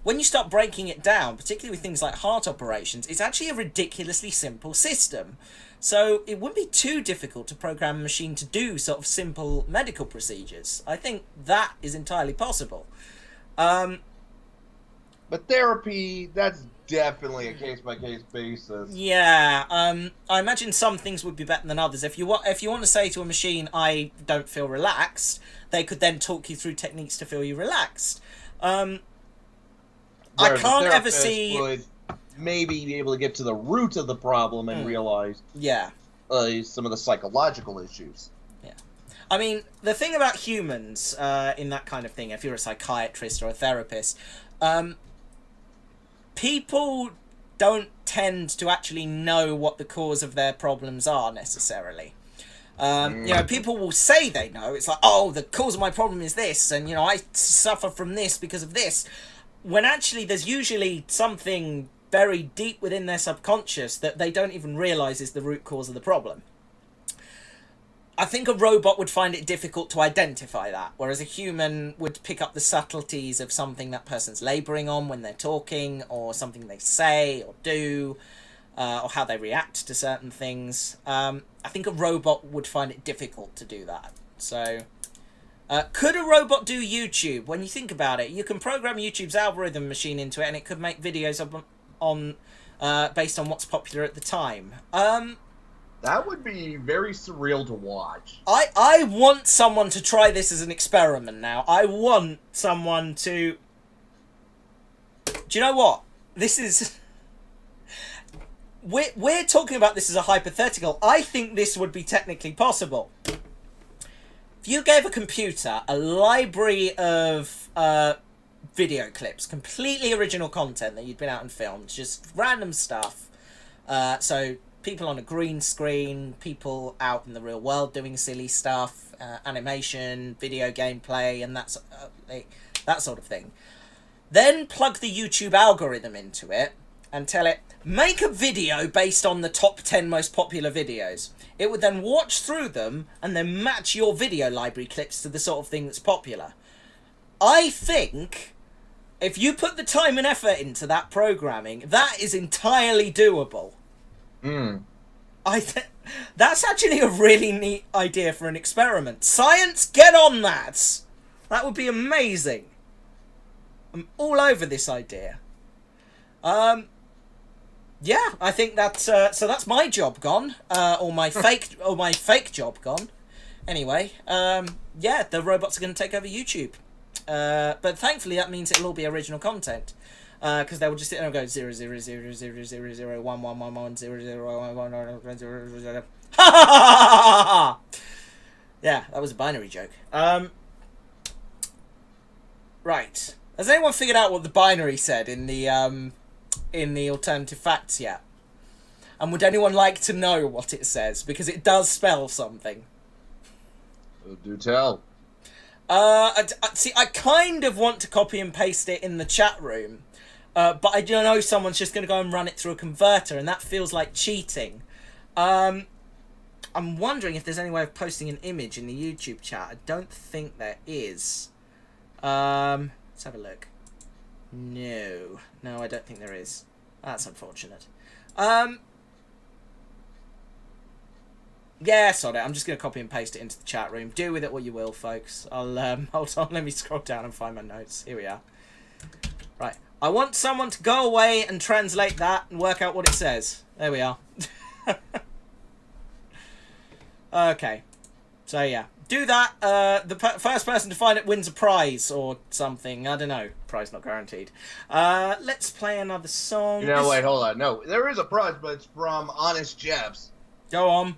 when you start breaking it down, particularly with things like heart operations, it's actually a ridiculously simple system. So it wouldn't be too difficult to program a machine to do sort of simple medical procedures. I think that is entirely possible. But therapy, that's definitely a case-by-case basis. Yeah, I imagine some things would be better than others. If you want to say to a machine, I don't feel relaxed, they could then talk you through techniques to feel you relaxed. I can't ever see... would maybe be able to get to the root of the problem and realize some of the psychological issues. Yeah. I mean, the thing about humans in that kind of thing, if you're a psychiatrist or a therapist, people don't tend to actually know what the cause of their problems are necessarily. You know, people will say they know. It's like, oh, the cause of my problem is this, and, you know, I suffer from this because of this. When actually there's usually something very deep within their subconscious that they don't even realise is the root cause of the problem. I think a robot would find it difficult to identify that, whereas a human would pick up the subtleties of something that person's labouring on when they're talking, or something they say or do, or how they react to certain things. I think a robot would find it difficult to do that. So, could a robot do YouTube? When you think about it, you can program YouTube's algorithm machine into it, and it could make videos on based on what's popular at the time. That would be very surreal to watch. I want someone to try this as an experiment now. I want someone to... Do you know what? This is... We're talking about this as a hypothetical. I think this would be technically possible. If you gave a computer a library of video clips, completely original content that you'd been out and filmed, just random stuff, so people on a green screen, people out in the real world doing silly stuff, animation, video gameplay, and that sort of thing. Then plug the YouTube algorithm into it, and tell it, make a video based on the top 10 most popular videos. It would then watch through them and then match your video library clips to the sort of thing that's popular. I think if you put the time and effort into that programming, that is entirely doable. That's actually a really neat idea for an experiment. Science, get on that! That would be amazing. I'm all over this idea. Yeah, I think that's so that's my job gone, or my fake job gone. Anyway, yeah, the robots are going to take over YouTube, but thankfully that means it'll all be original content, because they will just sit there and go 0000000111100001100. Yeah, that was a binary joke. Right, has anyone figured out what the binary said in the alternative facts yet? And would anyone like to know what it says? Because it does spell something. Do tell. See, I kind of want to copy and paste it in the chat room, but I do know someone's just going to go and run it through a converter, and that feels like cheating. I'm wondering if there's any way of posting an image in the YouTube chat. I don't think there is. Let's have a look. No, I don't think there is. That's unfortunate. Yeah, sorry, I'm just going to copy and paste it into the chat room. Do with it what you will, folks. I'll, hold on, let me scroll down and find my notes. Here we are. Right, I want someone to go away and translate that and work out what it says. There we are. Okay, so yeah. Do that. The first person to find it wins a prize or something. I don't know. Prize not guaranteed. Let's play another song. Wait, hold on. No, there is a prize, but it's from Honest Jeffs. Go on.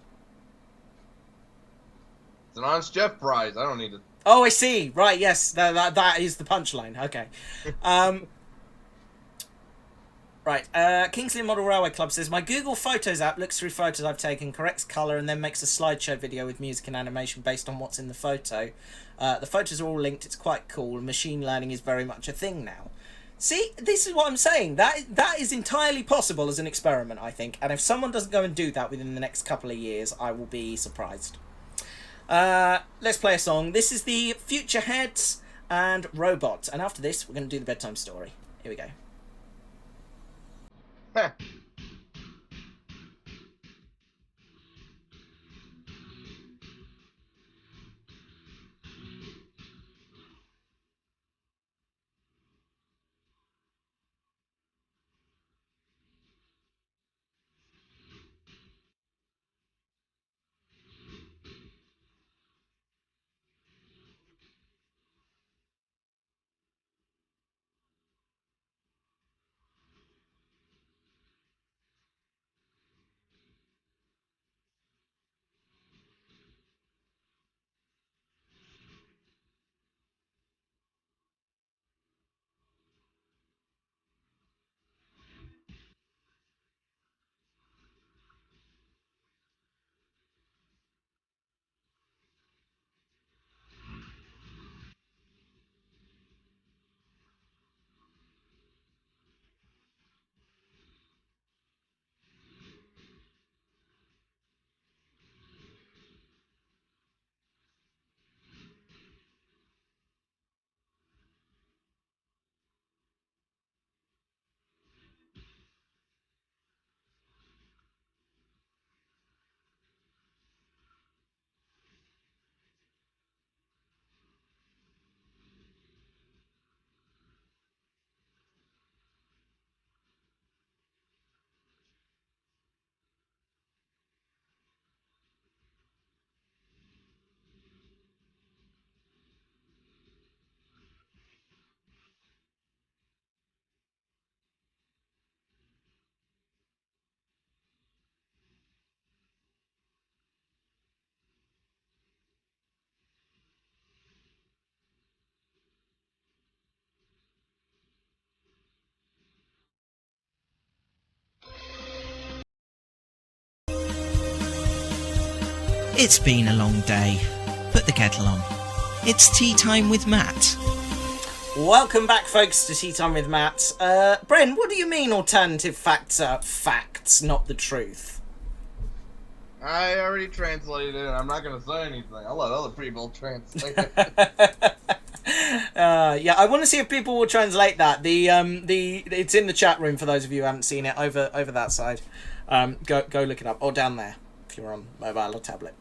It's an Honest Jeff prize. I don't need it. Oh, I see. Right, yes. That is the punchline. Okay. Right, Kingsley Model Railway Club says, my Google Photos app looks through photos I've taken, corrects colour, and then makes a slideshow video with music and animation based on what's in the photo. The photos are all linked, it's quite cool. Machine learning is very much a thing now. See, this is what I'm saying. That is entirely possible as an experiment, I think. And if someone doesn't go and do that within the next couple of years, I will be surprised. Let's play a song. This is the Future Heads and Robot. And after this, we're going to do the bedtime story. Here we go. It's been a long day. Put the kettle on. It's tea time with Matt. Welcome back, folks, to Tea Time with Matt. Bren, what do you mean alternative facts are facts, not the truth? I already translated it. I'm not going to say anything. I'll let other people translate it. Yeah, I want to see if people will translate that. It's in the chat room for those of you who haven't seen it over that side. Go look it up, or down there if you're on mobile or tablet.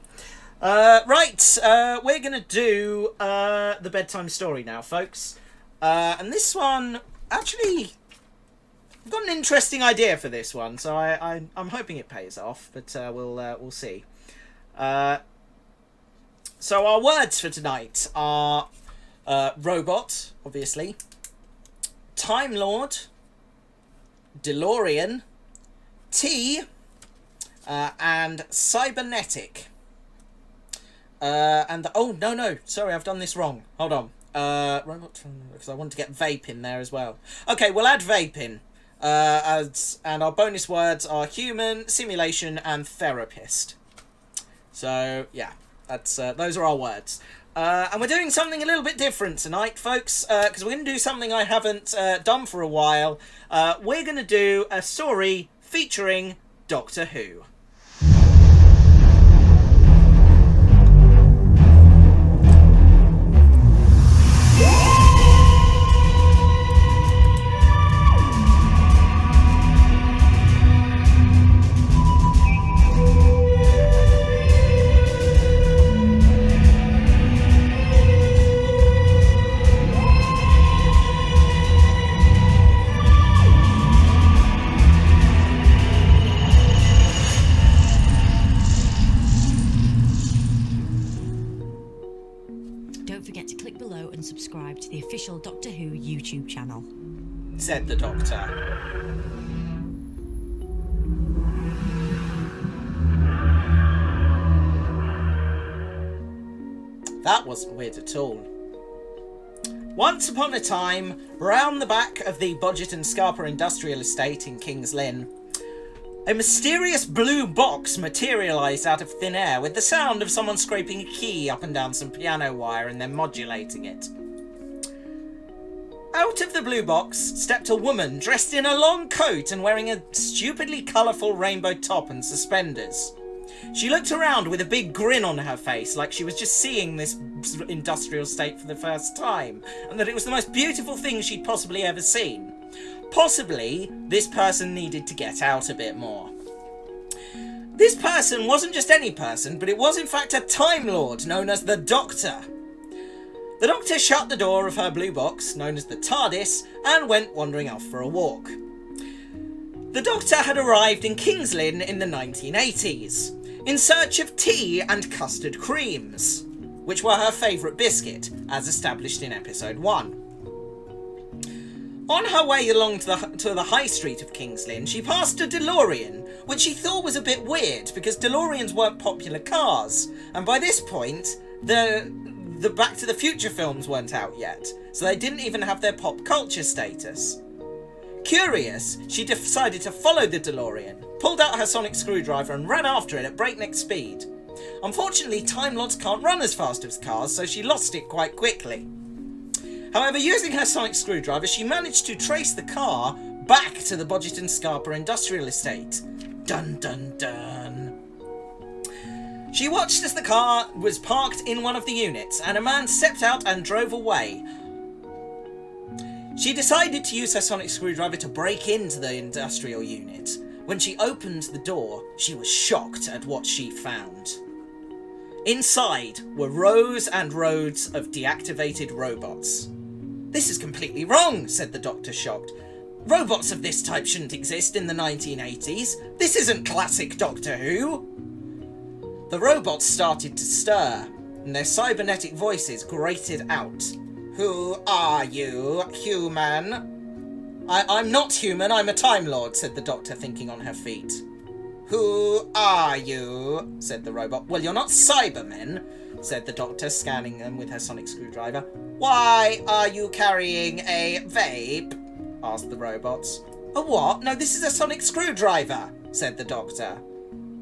Right, we're gonna do the bedtime story now, folks. And this one, actually, I've got an interesting idea for this one, so I'm hoping it pays off, but we'll see. So our words for tonight are robot, obviously, Time Lord, DeLorean, T, and cybernetic. Sorry, I've done this wrong. Hold on. Robot, because I want to get vape in there as well. Okay, we'll add vape in. And our bonus words are human, simulation, and therapist. So yeah, that's those are our words. And we're doing something a little bit different tonight, folks, because we're going to do something I haven't done for a while. We're going to do a story featuring Doctor Who. Subscribe to the official Doctor Who YouTube channel, said the Doctor. That wasn't weird at all. Once upon a time, round the back of the Bodget and Scarpa industrial estate in King's Lynn, a mysterious blue box materialised out of thin air with the sound of someone scraping a key up and down some piano wire and then modulating it. Out of the blue box stepped a woman dressed in a long coat and wearing a stupidly colourful rainbow top and suspenders. She looked around with a big grin on her face, like she was just seeing this industrial estate for the first time, and that it was the most beautiful thing she'd possibly ever seen. Possibly, this person needed to get out a bit more. This person wasn't just any person, but it was in fact a Time Lord known as the Doctor. The Doctor shut the door of her blue box, known as the TARDIS, and went wandering off for a walk. The Doctor had arrived in King's Lynn in the 1980s, in search of tea and custard creams, which were her favourite biscuit, as established in episode 1. On her way along to the high street of King's Lynn, she passed a DeLorean, which she thought was a bit weird because DeLoreans weren't popular cars, and by this point, the Back to the Future films weren't out yet, so they didn't even have their pop culture status. Curious, she decided to follow the DeLorean, pulled out her sonic screwdriver and ran after it at breakneck speed. Unfortunately, Time Lords can't run as fast as cars, so she lost it quite quickly. However, using her sonic screwdriver, she managed to trace the car back to the Bodget and Scarpa industrial estate. Dun dun dun. She watched as the car was parked in one of the units, and a man stepped out and drove away. She decided to use her sonic screwdriver to break into the industrial unit. When she opened the door, she was shocked at what she found. Inside were rows and rows of deactivated robots. "This is completely wrong," said the Doctor, shocked. "Robots of this type shouldn't exist in the 1980s. This isn't classic Doctor Who." The robots started to stir, and their cybernetic voices grated out. "Who are you, human?" I'm not human, I'm a Time Lord," said the Doctor, thinking on her feet. "Who are you?" said the robot. "Well, you're not Cybermen," said the Doctor, scanning them with her sonic screwdriver. "Why are you carrying a vape?" asked the robots. "A what? No, this is a sonic screwdriver," said the Doctor.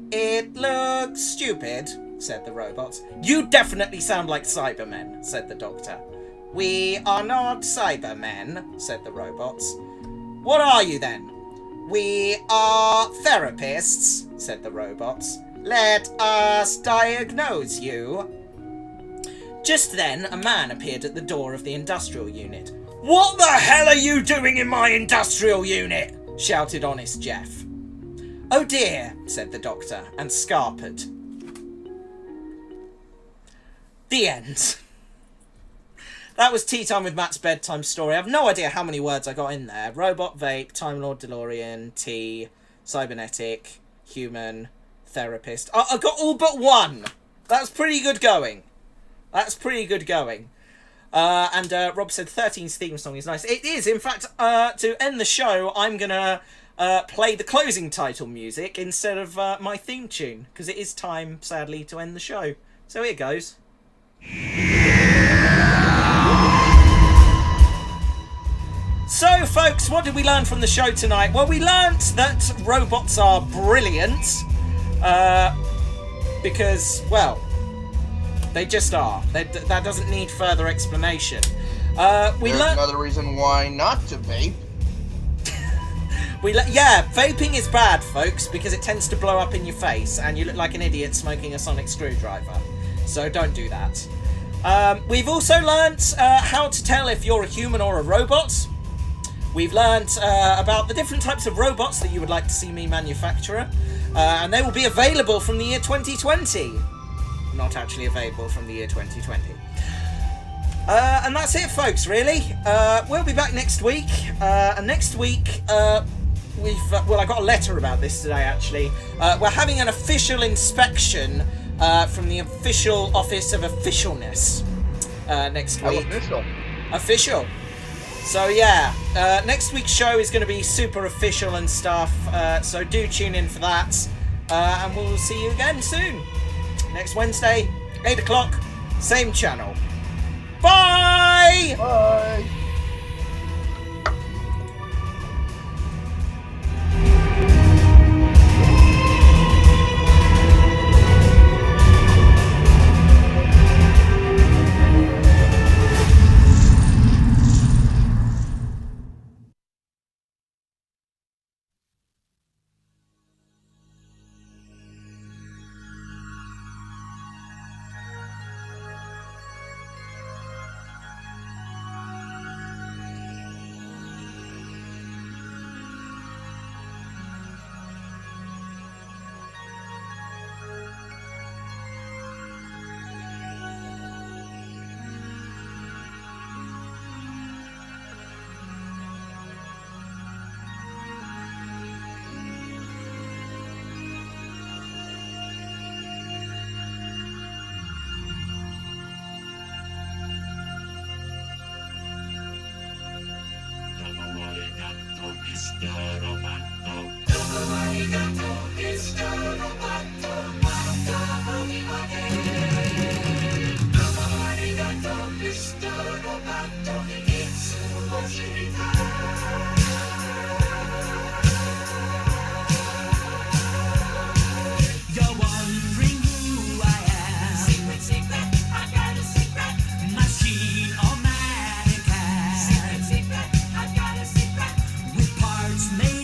"It looks stupid," said the robots. "You definitely sound like Cybermen," said the Doctor. We are not Cybermen, said the robots. What are you then? We are therapists, said the robots. Let us diagnose you. Just then, a man appeared at the door of the industrial unit. What the hell are you doing in my industrial unit? Shouted Honest Jeff. Oh dear, said the doctor, and scarpered. The end. That was Tea Time with Matt's bedtime story. I have no idea how many words I got in there. Robot, vape, Time Lord, DeLorean, tea, cybernetic, human, therapist. I got all but one. That's pretty good going. That's pretty good going. And Rob said 13's theme song is nice. It is. In fact, to end the show, I'm going to play the closing title music instead of my theme tune, because it is time, sadly, to end the show. So here goes. So, folks, what did we learn from the show tonight? Well, we learnt that robots are brilliant, because, well, they just are. That doesn't need further explanation. There's another reason why not to vape. Yeah, vaping is bad, folks, because it tends to blow up in your face, and you look like an idiot smoking a sonic screwdriver. So don't do that. We've also learnt how to tell if you're a human or a robot. We've learnt about the different types of robots that you would like to see me manufacture, and they will be available from the year 2020. Not actually available from the year 2020. And that's it, folks, really. We'll be back next week. And next week, I got a letter about this today, actually. We're having an official inspection from the official Office of Officialness next week. Official. So, yeah, next week's show is going to be super official and stuff. So do tune in for that. And we'll see you again soon. Next Wednesday, 8 o'clock, same channel. Bye! Bye! Made